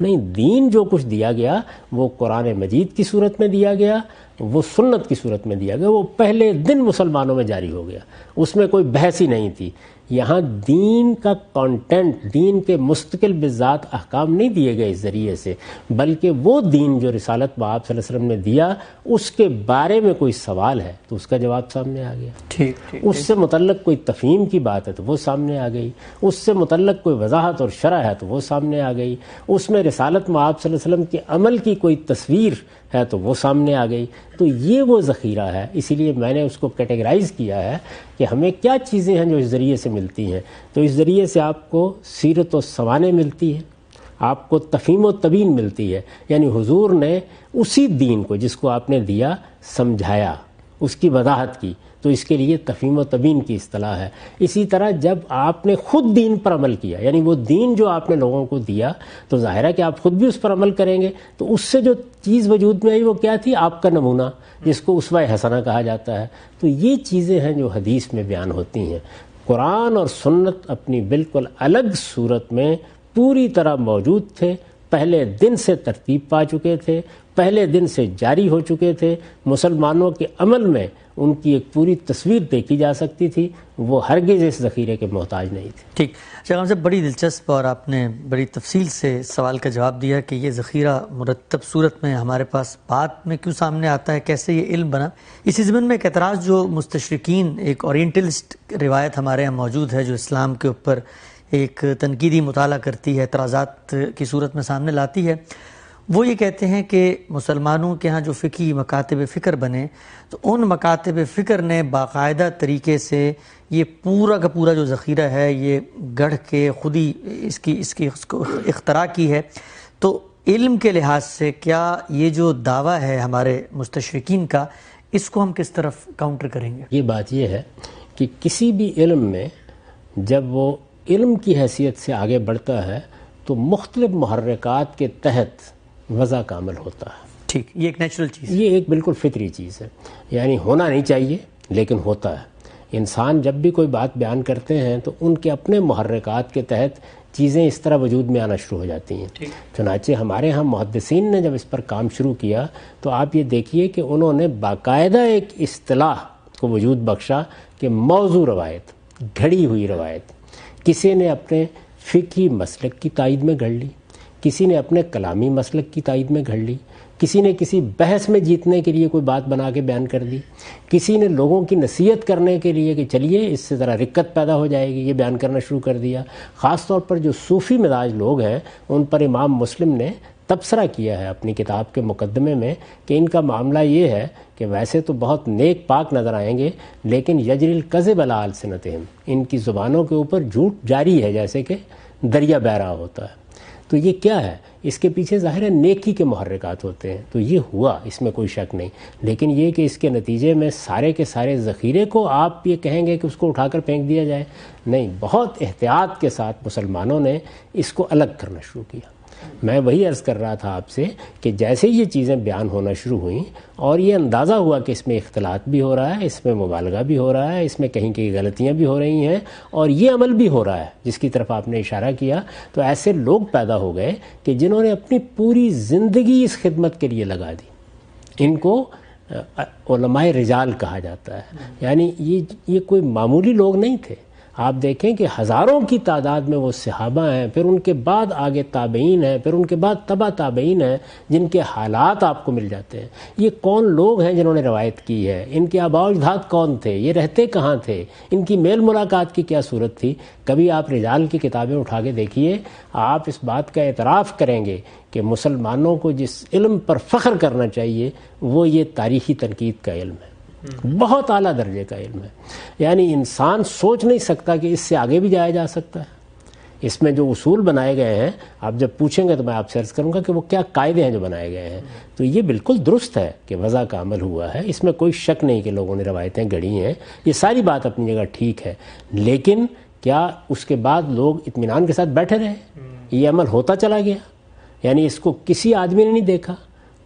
نہیں، دین جو کچھ دیا گیا وہ قرآن مجید کی صورت میں دیا گیا، وہ سنت کی صورت میں دیا گیا، وہ پہلے دن مسلمانوں میں جاری ہو گیا، اس میں کوئی بحث ہی نہیں تھی۔ یہاں دین کا کانٹینٹ، دین کے مستقل بذات احکام نہیں دیے گئے اس ذریعے سے، بلکہ وہ دین جو رسالت مآب صلی اللہ علیہ وسلم نے دیا اس کے بارے میں کوئی سوال ہے تو اس کا جواب سامنے آ گیا۔ اس سے متعلق کوئی تفہیم کی بات ہے تو وہ سامنے آ گئی، اس سے متعلق کوئی وضاحت اور شرح ہے تو وہ سامنے آ گئی، اس میں رسالت مآب صلی اللہ علیہ وسلم کے عمل کی کوئی تصویر ہے تو وہ سامنے آ گئی۔ تو یہ وہ ذخیرہ ہے، اسی لیے میں نے اس کو کیٹیگرائز کیا ہے کہ ہمیں کیا چیزیں ہیں جو اس ذریعے سے ملتی ہیں۔ تو اس ذریعے سے آپ کو سیرت و سوانح ملتی ہے، آپ کو تفہیم و تبیین ملتی ہے، یعنی حضور نے اسی دین کو جس کو آپ نے دیا سمجھایا، اس کی وضاحت کی، تو اس کے لیے تفہیم و تبیین کی اصطلاح ہے۔ اسی طرح جب آپ نے خود دین پر عمل کیا، یعنی وہ دین جو آپ نے لوگوں کو دیا، تو ظاہر ہے کہ آپ خود بھی اس پر عمل کریں گے، تو اس سے جو چیز وجود میں آئی وہ کیا تھی؟ آپ کا نمونہ، جس کو اسوہ حسنہ کہا جاتا ہے۔ تو یہ چیزیں ہیں جو حدیث میں بیان ہوتی ہیں۔ قرآن اور سنت اپنی بالکل الگ صورت میں پوری طرح موجود تھے، پہلے دن سے ترتیب پا چکے تھے، پہلے دن سے جاری ہو چکے تھے، مسلمانوں کے عمل میں ان کی ایک پوری تصویر دیکھی جا سکتی تھی، وہ ہرگز اس ذخیرے کے محتاج نہیں تھے۔ ٹھیک، شیخ صاحب بڑی دلچسپ اور آپ نے بڑی تفصیل سے سوال کا جواب دیا کہ یہ ذخیرہ مرتب صورت میں ہمارے پاس بعد میں کیوں سامنے آتا ہے، کیسے یہ علم بنا۔ اسی ضمن میں ایک اعتراض جو مستشرقین، ایک اورینٹلسٹ روایت ہمارے یہاں موجود ہے جو اسلام کے اوپر ایک تنقیدی مطالعہ کرتی ہے، اعتراضات کی صورت میں سامنے لاتی ہے، وہ یہ کہتے ہیں کہ مسلمانوں کے ہاں جو فقہی مکاتب فکر بنے تو ان مکاتب فکر نے باقاعدہ طریقے سے یہ پورا کا پورا جو ذخیرہ ہے یہ گڑھ کے خود ہی اس کو اختراع کی ہے۔ تو علم کے لحاظ سے کیا یہ جو دعویٰ ہے ہمارے مستشرقین کا، اس کو ہم کس طرف کاؤنٹر کریں گے؟ یہ بات یہ ہے کہ کسی بھی علم میں جب وہ علم کی حیثیت سے آگے بڑھتا ہے تو مختلف محرکات کے تحت وضع کا عمل ہوتا ہے۔ ٹھیک، یہ ایک نیچرل چیز ہے، یہ ایک بالکل فطری چیز ہے، یعنی ہونا نہیں چاہیے لیکن ہوتا ہے۔ انسان جب بھی کوئی بات بیان کرتے ہیں تو ان کے اپنے محرکات کے تحت چیزیں اس طرح وجود میں آنا شروع ہو جاتی ہیں۔ چنانچہ ہمارے ہاں محدثین نے جب اس پر کام شروع کیا تو آپ یہ دیکھیے کہ انہوں نے باقاعدہ ایک اصطلاح کو وجود بخشا کہ موضوع روایت، گھڑی ہوئی روایت۔ کسی نے اپنے فقہی مسلک کی تائید میں گھڑ لی، کسی نے اپنے کلامی مسلک کی تائید میں گھڑ لی، کسی نے کسی بحث میں جیتنے کے لیے کوئی بات بنا کے بیان کر دی، کسی نے لوگوں کی نصیحت کرنے کے لیے کہ چلیے اس سے ذرا رکت پیدا ہو جائے گی یہ بیان کرنا شروع کر دیا۔ خاص طور پر جو صوفی مزاج لوگ ہیں ان پر امام مسلم نے تبصرہ کیا ہے اپنی کتاب کے مقدمے میں کہ ان کا معاملہ یہ ہے کہ ویسے تو بہت نیک پاک نظر آئیں گے لیکن یجری الکذب علی السنتہم، ان کی زبانوں کے اوپر جھوٹ جاری ہے جیسے کہ دریا بہ رہا ہوتا ہے۔ تو یہ کیا ہے؟ اس کے پیچھے ظاہر ہے نیکی کے محرکات ہوتے ہیں، تو یہ ہوا، اس میں کوئی شک نہیں، لیکن یہ کہ اس کے نتیجے میں سارے کے سارے ذخیرے کو آپ یہ کہیں گے کہ اس کو اٹھا کر پھینک دیا جائے، نہیں، بہت احتیاط کے ساتھ مسلمانوں نے اس کو الگ کرنا شروع کیا۔ میں وہی عرض کر رہا تھا آپ سے کہ جیسے یہ چیزیں بیان ہونا شروع ہوئیں اور یہ اندازہ ہوا کہ اس میں اختلاط بھی ہو رہا ہے، اس میں مبالغہ بھی ہو رہا ہے، اس میں کہیں کہیں غلطیاں بھی ہو رہی ہیں اور یہ عمل بھی ہو رہا ہے جس کی طرف آپ نے اشارہ کیا، تو ایسے لوگ پیدا ہو گئے کہ جنہوں نے اپنی پوری زندگی اس خدمت کے لیے لگا دی۔ ان کو علماء رجال کہا جاتا ہے، یعنی یہ کوئی معمولی لوگ نہیں تھے۔ آپ دیکھیں کہ ہزاروں کی تعداد میں وہ صحابہ ہیں، پھر ان کے بعد آگے تابعین ہیں، پھر ان کے بعد تبع تابعین ہیں، جن کے حالات آپ کو مل جاتے ہیں۔ یہ کون لوگ ہیں جنہوں نے روایت کی ہے؟ ان کے آباء و اجداد کون تھے؟ یہ رہتے کہاں تھے؟ ان کی میل ملاقات کی کیا صورت تھی؟ کبھی آپ رجال کی کتابیں اٹھا کے دیکھیے، آپ اس بات کا اعتراف کریں گے کہ مسلمانوں کو جس علم پر فخر کرنا چاہیے وہ یہ تاریخی تنقید کا علم ہے، بہت اعلیٰ درجے کا علم ہے۔ یعنی انسان سوچ نہیں سکتا کہ اس سے آگے بھی جایا جا سکتا ہے۔ اس میں جو اصول بنائے گئے ہیں، آپ جب پوچھیں گے تو میں آپ سے عرض کروں گا کہ وہ کیا قاعدے ہیں جو بنائے گئے ہیں، تو یہ بالکل درست ہے کہ وضع کا عمل ہوا ہے، اس میں کوئی شک نہیں کہ لوگوں نے روایتیں گڑھی ہیں، یہ ساری بات اپنی جگہ ٹھیک ہے، لیکن کیا اس کے بعد لوگ اطمینان کے ساتھ بیٹھے رہے؟ یہ عمل ہوتا چلا گیا، یعنی اس کو کسی آدمی نے نہیں دیکھا،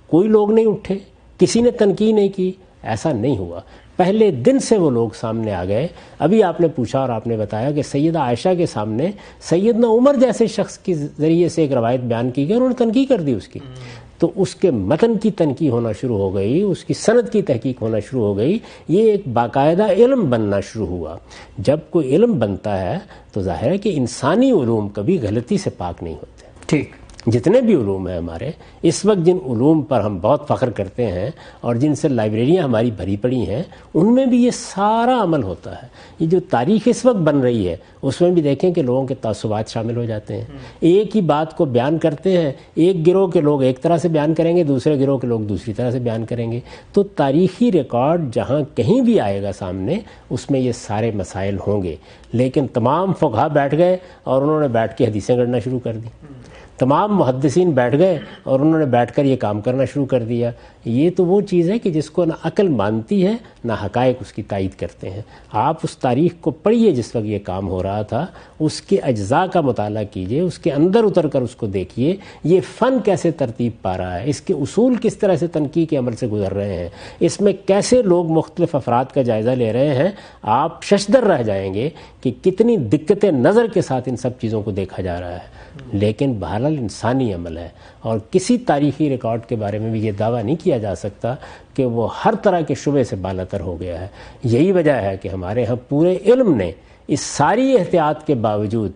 کوئی لوگ نہیں اٹھے، کسی نے تنقید نہیں کی، ایسا نہیں ہوا۔ پہلے دن سے وہ لوگ سامنے آ گئے۔ ابھی آپ نے پوچھا اور آپ نے بتایا کہ سیدہ عائشہ کے سامنے سیدنا عمر جیسے شخص کے ذریعے سے ایک روایت بیان کی گئی، انہوں نے تنقید کر دی اس کی، تو اس کے متن کی تنقید ہونا شروع ہو گئی، اس کی سند کی تحقیق ہونا شروع ہو گئی، یہ ایک باقاعدہ علم بننا شروع ہوا۔ جب کوئی علم بنتا ہے تو ظاہر ہے کہ انسانی علوم کبھی غلطی سے پاک نہیں ہوتے۔ ٹھیک، جتنے بھی علوم ہیں ہمارے اس وقت، جن علوم پر ہم بہت فخر کرتے ہیں اور جن سے لائبریریاں ہماری بھری پڑی ہیں، ان میں بھی یہ سارا عمل ہوتا ہے۔ یہ جو تاریخ اس وقت بن رہی ہے اس میں بھی دیکھیں کہ لوگوں کے تعصبات شامل ہو جاتے ہیں، ایک ہی بات کو بیان کرتے ہیں، ایک گروہ کے لوگ ایک طرح سے بیان کریں گے، دوسرے گروہ کے لوگ دوسری طرح سے بیان کریں گے۔ تو تاریخی ریکارڈ جہاں کہیں بھی آئے گا سامنے، اس میں یہ سارے مسائل ہوں گے، لیکن تمام فقہا بیٹھ گئے اور انہوں نے بیٹھ کے حدیثیں گڑھنا شروع کر دی، تمام محدثین بیٹھ گئے اور انہوں نے بیٹھ کر یہ کام کرنا شروع کر دیا۔ یہ تو وہ چیز ہے کہ جس کو نہ عقل مانتی ہے نہ حقائق اس کی تائید کرتے ہیں۔ آپ اس تاریخ کو پڑھیے جس وقت یہ کام ہو رہا تھا، اس کے اجزاء کا مطالعہ کیجئے، اس کے اندر اتر کر اس کو دیکھیے، یہ فن کیسے ترتیب پا رہا ہے، اس کے اصول کس طرح سے تنقید کے عمل سے گزر رہے ہیں، اس میں کیسے لوگ مختلف افراد کا جائزہ لے رہے ہیں۔ آپ ششدر رہ جائیں گے کہ کتنی دقت نظر کے ساتھ ان سب چیزوں کو دیکھا جا رہا ہے، لیکن بہرحال انسانی عمل ہے، اور کسی تاریخی ریکارڈ کے بارے میں بھی یہ دعویٰ نہیں کیا جا سکتا کہ وہ ہر طرح کے شبہ سے بالاتر ہو گیا ہے۔ یہی وجہ ہے کہ ہمارے ہاں پورے علم نے اس ساری احتیاط کے باوجود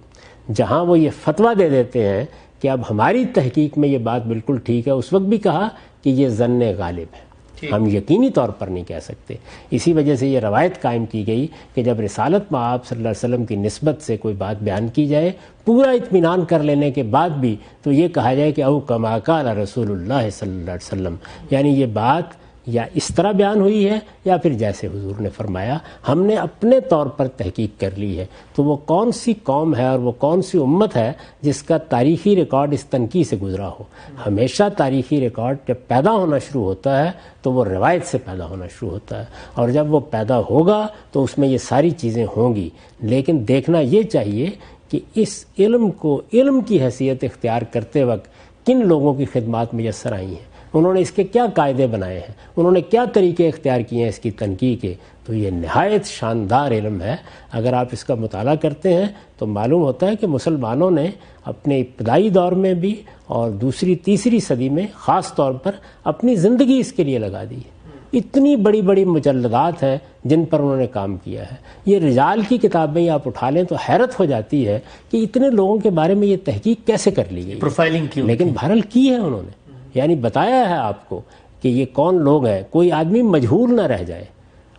جہاں وہ یہ فتویٰ دے دیتے ہیں کہ اب ہماری تحقیق میں یہ بات بالکل ٹھیک ہے، اس وقت بھی کہا کہ یہ ظن غالب ہے، ہم یقینی طور پر نہیں کہہ سکتے۔ اسی وجہ سے یہ روایت قائم کی گئی کہ جب رسالت میں آپ صلی اللہ علیہ وسلم کی نسبت سے کوئی بات بیان کی جائے، پورا اطمینان کر لینے کے بعد بھی تو یہ کہا جائے کہ او کما قال رسول اللہ صلی اللہ علیہ وسلم، یعنی یہ بات یا اس طرح بیان ہوئی ہے یا پھر جیسے حضور نے فرمایا، ہم نے اپنے طور پر تحقیق کر لی ہے۔ تو وہ کون سی قوم ہے اور وہ کون سی امت ہے جس کا تاریخی ریکارڈ اس تنقید سے گزرا ہو؟ ہمیشہ تاریخی ریکارڈ جب پیدا ہونا شروع ہوتا ہے تو وہ روایت سے پیدا ہونا شروع ہوتا ہے، اور جب وہ پیدا ہوگا تو اس میں یہ ساری چیزیں ہوں گی، لیکن دیکھنا یہ چاہیے کہ اس علم کو علم کی حیثیت اختیار کرتے وقت کن لوگوں کی خدمات میسر آئی ہیں، انہوں نے اس کے کیا قاعدے بنائے ہیں، انہوں نے کیا طریقے اختیار کیے ہیں اس کی تنقید کے۔ تو یہ نہایت شاندار علم ہے، اگر آپ اس کا مطالعہ کرتے ہیں تو معلوم ہوتا ہے کہ مسلمانوں نے اپنے ابتدائی دور میں بھی اور دوسری تیسری صدی میں خاص طور پر اپنی زندگی اس کے لیے لگا دی ہے۔ اتنی بڑی بڑی مجلدات ہیں جن پر انہوں نے کام کیا ہے۔ یہ رجال کی کتابیں آپ اٹھا لیں تو حیرت ہو جاتی ہے کہ اتنے لوگوں کے بارے میں یہ تحقیق کیسے کر لی گئی، پروفائلنگ کی، لیکن بہرحال کی ہے انہوں نے، یعنی بتایا ہے آپ کو کہ یہ کون لوگ ہیں، کوئی آدمی مجہول نہ رہ جائے،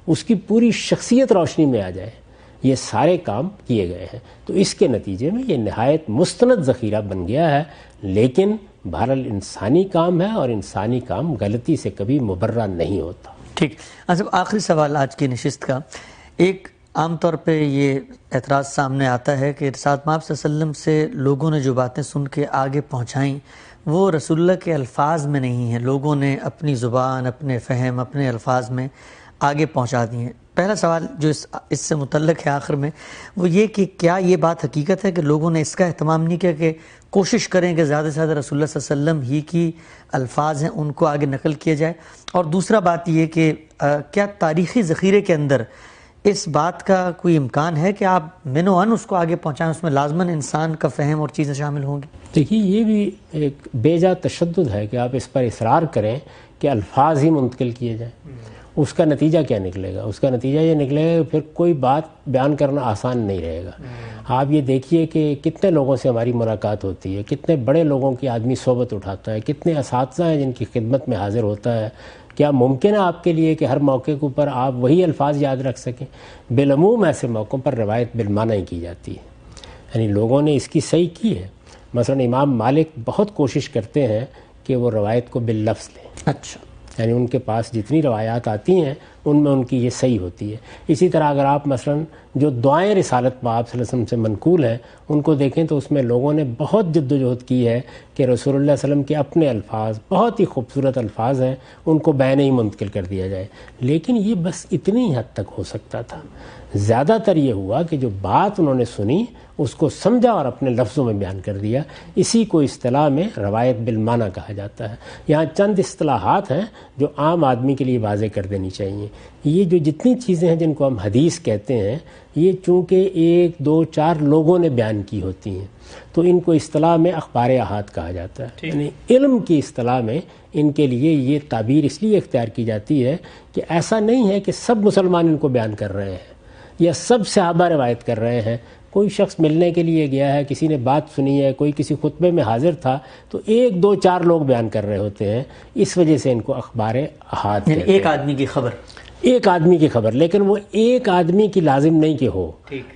اس کی پوری شخصیت روشنی میں آ جائے۔ یہ سارے کام کیے گئے ہیں، تو اس کے نتیجے میں یہ نہایت مستند ذخیرہ بن گیا ہے، لیکن بہرحال انسانی کام ہے اور انسانی کام غلطی سے کبھی مبرہ نہیں ہوتا۔ ٹھیک، آخری سوال آج کی نشست کا، ایک عام طور پہ یہ اعتراض سامنے آتا ہے کہ ارشاد مآب صلی اللہ علیہ وسلم سے لوگوں نے جو باتیں سن کے آگے پہنچائیں وہ رسول اللہ کے الفاظ میں نہیں ہیں، لوگوں نے اپنی زبان، اپنے فہم، اپنے الفاظ میں آگے پہنچا دی ہیں۔ پہلا سوال جو اس سے متعلق ہے آخر میں وہ یہ کہ کیا یہ بات حقیقت ہے کہ لوگوں نے اس کا اہتمام نہیں کیا کہ کوشش کریں کہ زیادہ سے زیادہ رسول اللہ صلی اللہ علیہ وسلم ہی کی الفاظ ہیں ان کو آگے نقل کیا جائے؟ اور دوسرا بات یہ کہ کیا تاریخی ذخیرے کے اندر اس بات کا کوئی امکان ہے کہ آپ من و ان اس کو آگے پہنچائیں، اس میں لازماً انسان کا فہم اور چیزیں شامل ہوں گی؟ دیکھیے یہ بھی ایک بے جا تشدد ہے کہ آپ اس پر اصرار کریں کہ الفاظ ہی منتقل کیے جائیں۔ اس کا نتیجہ کیا نکلے گا؟ اس کا نتیجہ یہ نکلے گا کہ پھر کوئی بات بیان کرنا آسان نہیں رہے گا۔ آپ یہ دیکھیے کہ کتنے لوگوں سے ہماری ملاقات ہوتی ہے، کتنے بڑے لوگوں کی آدمی صحبت اٹھاتا ہے، کتنے اساتذہ ہیں جن کی خدمت میں حاضر ہوتا ہے۔ کیا ممکن ہے آپ کے لیے کہ ہر موقع کے اوپر آپ وہی الفاظ یاد رکھ سکیں؟ بالعموم ایسے موقعوں پر روایت بالمعنی ہی کی جاتی ہے، یعنی لوگوں نے اس کی صحیح کی ہے۔ مثلا امام مالک بہت کوشش کرتے ہیں کہ وہ روایت کو باللفظ لیں، اچھا، یعنی ان کے پاس جتنی روایات آتی ہیں ان میں ان کی یہ صحیح ہوتی ہے۔ اسی طرح اگر آپ مثلا جو دعائیں رسالت میں آپ صلی اللہ علیہ وسلم سے منقول ہیں ان کو دیکھیں تو اس میں لوگوں نے بہت جد و جہد کی ہے کہ رسول اللہ صلی اللہ علیہ وسلم کے اپنے الفاظ بہت ہی خوبصورت الفاظ ہیں، ان کو بیان ہی منتقل کر دیا جائے۔ لیکن یہ بس اتنی حد تک ہو سکتا تھا۔ زیادہ تر یہ ہوا کہ جو بات انہوں نے سنی اس کو سمجھا اور اپنے لفظوں میں بیان کر دیا۔ اسی کو اصطلاح میں روایت بالمعنی کہا جاتا ہے۔ یہاں چند اصطلاحات ہیں جو عام آدمی کے لیے واضح کر دینی چاہیے۔ یہ جو جتنی چیزیں ہیں جن کو ہم حدیث کہتے ہیں، یہ چونکہ 1 2 4 لوگوں نے بیان کی ہوتی ہیں تو ان کو اصطلاح میں اخبار احاد کہا جاتا ہے۔ یعنی علم کی اصطلاح میں ان کے لیے یہ تعبیر اس لیے اختیار کی جاتی ہے کہ ایسا نہیں ہے کہ سب مسلمان ان کو بیان کر رہے ہیں یا سب صحابہ روایت کر رہے ہیں۔ کوئی شخص ملنے کے لیے گیا ہے، کسی نے بات سنی ہے، کوئی کسی خطبے میں حاضر تھا تو 1 2 4 لوگ بیان کر رہے ہوتے ہیں، اس وجہ سے ان کو اخبار احاد کہتے ہیں۔ ایک آدمی کی خبر، ایک آدمی کی خبر، لیکن وہ ایک آدمی کی لازم نہیں کہ ہو،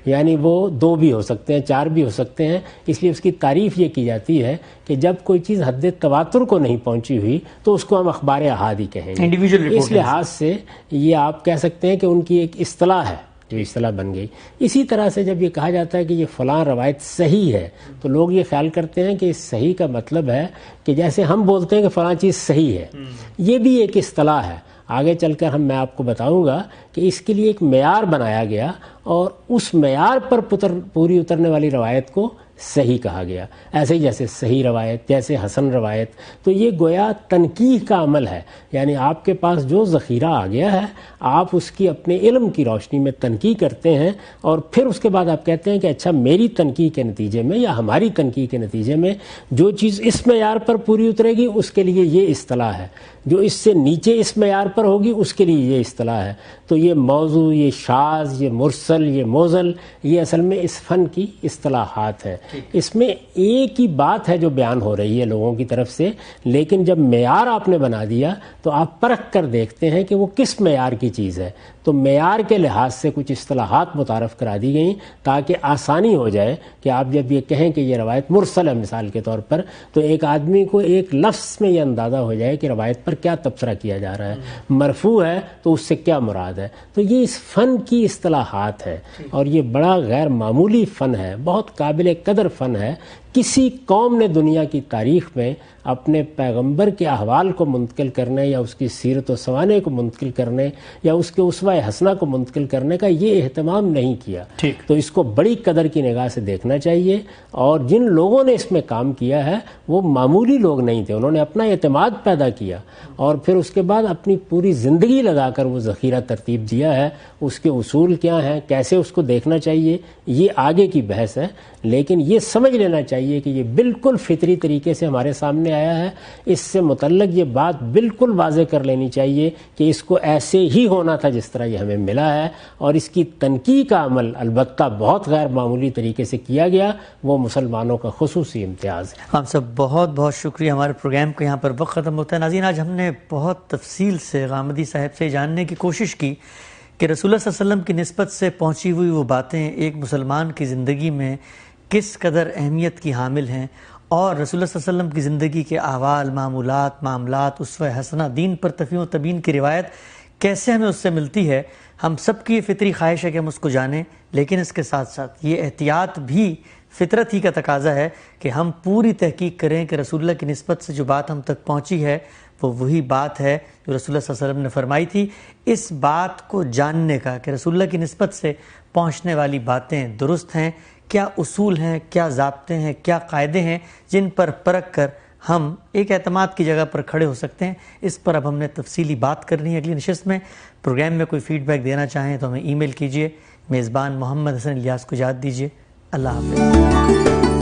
یعنی وہ 2 بھی ہو سکتے ہیں، 4 بھی ہو سکتے ہیں۔ اس لیے اس کی تعریف یہ کی جاتی ہے کہ جب کوئی چیز حد تواتر کو نہیں پہنچی ہوئی تو اس کو ہم اخبار احاد ہی کہیں گے۔ اس لحاظ سے یہ آپ کہہ سکتے ہیں کہ ان کی ایک اصطلاح ہے جو اصطلاح بن گئی۔ اسی طرح سے جب یہ کہا جاتا ہے کہ یہ فلاں روایت صحیح ہے تو لوگ یہ خیال کرتے ہیں کہ اس صحیح کا مطلب ہے کہ جیسے ہم بولتے ہیں کہ فلاں چیز صحیح ہے، یہ بھی ایک اصطلاح ہے۔ آگے چل کر میں آپ کو بتاؤں گا کہ اس کے لیے ایک معیار بنایا گیا اور اس معیار پر پوری اترنے والی روایت کو صحیح کہا گیا۔ ایسے ہی جیسے صحیح روایت، جیسے حسن روایت، تو یہ گویا تنقیح کا عمل ہے، یعنی آپ کے پاس جو ذخیرہ آ گیا ہے آپ اس کی اپنے علم کی روشنی میں تنقیح کرتے ہیں اور پھر اس کے بعد آپ کہتے ہیں کہ اچھا میری تنقیح کے نتیجے میں یا ہماری تنقیح کے نتیجے میں جو چیز اس معیار پر پوری اترے گی اس کے لیے یہ اصطلاح ہے، جو اس سے نیچے اس معیار پر ہوگی اس کے لیے یہ اصطلاح ہے۔ تو یہ موضوع، یہ شاذ، یہ مرسل، یہ موزل، یہ اصل میں اس فن کی اصطلاحات ہیں۔ اس میں ایک ہی بات ہے جو بیان ہو رہی ہے لوگوں کی طرف سے، لیکن جب معیار آپ نے بنا دیا تو آپ پرکھ کر دیکھتے ہیں کہ وہ کس معیار کی چیز ہے۔ تو معیار کے لحاظ سے کچھ اصطلاحات متعارف کرا دی گئیں تاکہ آسانی ہو جائے کہ آپ جب یہ کہیں کہ یہ روایت مرسل ہے مثال کے طور پر، تو ایک آدمی کو ایک لفظ میں یہ اندازہ ہو جائے کہ روایت پر کیا تبصرہ کیا جا رہا ہے، مرفوع ہے تو اس سے کیا مراد ہے۔ تو یہ اس فن کی اصطلاحات ہے اور یہ بڑا غیر معمولی فن ہے، بہت قابل قدر فن ہے۔ کسی قوم نے دنیا کی تاریخ میں اپنے پیغمبر کے احوال کو منتقل کرنے یا اس کی سیرت و سوانے کو منتقل کرنے یا اس کے اسوہ حسنہ کو منتقل کرنے کا یہ اہتمام نہیں کیا۔ تو اس کو بڑی قدر کی نگاہ سے دیکھنا چاہیے، اور جن لوگوں نے اس میں کام کیا ہے وہ معمولی لوگ نہیں تھے، انہوں نے اپنا اعتماد پیدا کیا اور پھر اس کے بعد اپنی پوری زندگی لگا کر وہ ذخیرہ ترتیب دیا ہے۔ اس کے اصول کیا ہیں، کیسے اس کو دیکھنا چاہیے، یہ آگے کی بحث ہے، لیکن یہ سمجھ لینا چاہیے کہ یہ بالکل فطری طریقے سے ہمارے سامنے آیا ہے۔ اس سے متعلق یہ بات بالکل واضح کر لینی چاہیے کہ اس کو ایسے ہی ہونا تھا جس طرح یہ ہمیں ملا ہے، اور اس کی تنقیح کا عمل البتہ بہت غیر معمولی طریقے سے کیا گیا، وہ مسلمانوں کا خصوصی امتیاز ہے۔ ہم سب بہت بہت شکریہ۔ ہمارے پروگرام کو یہاں پر وقت ختم ہوتا ہے۔ ناظرین، آج ہم نے بہت تفصیل سے غامدی صاحب سے جاننے کی کوشش کی کہ رسول اللہ صلی اللہ علیہ وسلم کی نسبت سے پہنچی ہوئی وہ باتیں ایک مسلمان کی زندگی میں کس قدر اہمیت کی حامل ہیں، اور رسول اللہ صلی اللہ علیہ وسلم کی زندگی کے احوال، معمولات، معاملات، اسوہ حسنہ، دین پر تفہیم و تبیین کی روایت کیسے ہمیں اس سے ملتی ہے۔ ہم سب کی یہ فطری خواہش ہے کہ ہم اس کو جانیں، لیکن اس کے ساتھ ساتھ یہ احتیاط بھی فطرت ہی کا تقاضا ہے کہ ہم پوری تحقیق کریں کہ رسول اللہ کی نسبت سے جو بات ہم تک پہنچی ہے وہ وہی بات ہے جو رسول اللہ صلی اللہ علیہ وسلم نے فرمائی تھی۔ اس بات کو جاننے کا کہ رسول اللہ کی نسبت سے پہنچنے والی باتیں درست ہیں، کیا اصول ہیں، کیا ضابطے ہیں، کیا قاعدے ہیں جن پر پرکھ کر ہم ایک اعتماد کی جگہ پر کھڑے ہو سکتے ہیں، اس پر اب ہم نے تفصیلی بات کرنی ہے اگلی نشست میں۔ پروگرام میں کوئی فیڈ بیک دینا چاہیں تو ہمیں ای میل کیجیے۔ میزبان محمد حسن الیاس کو اجازت دیجیے۔ اللہ حافظ۔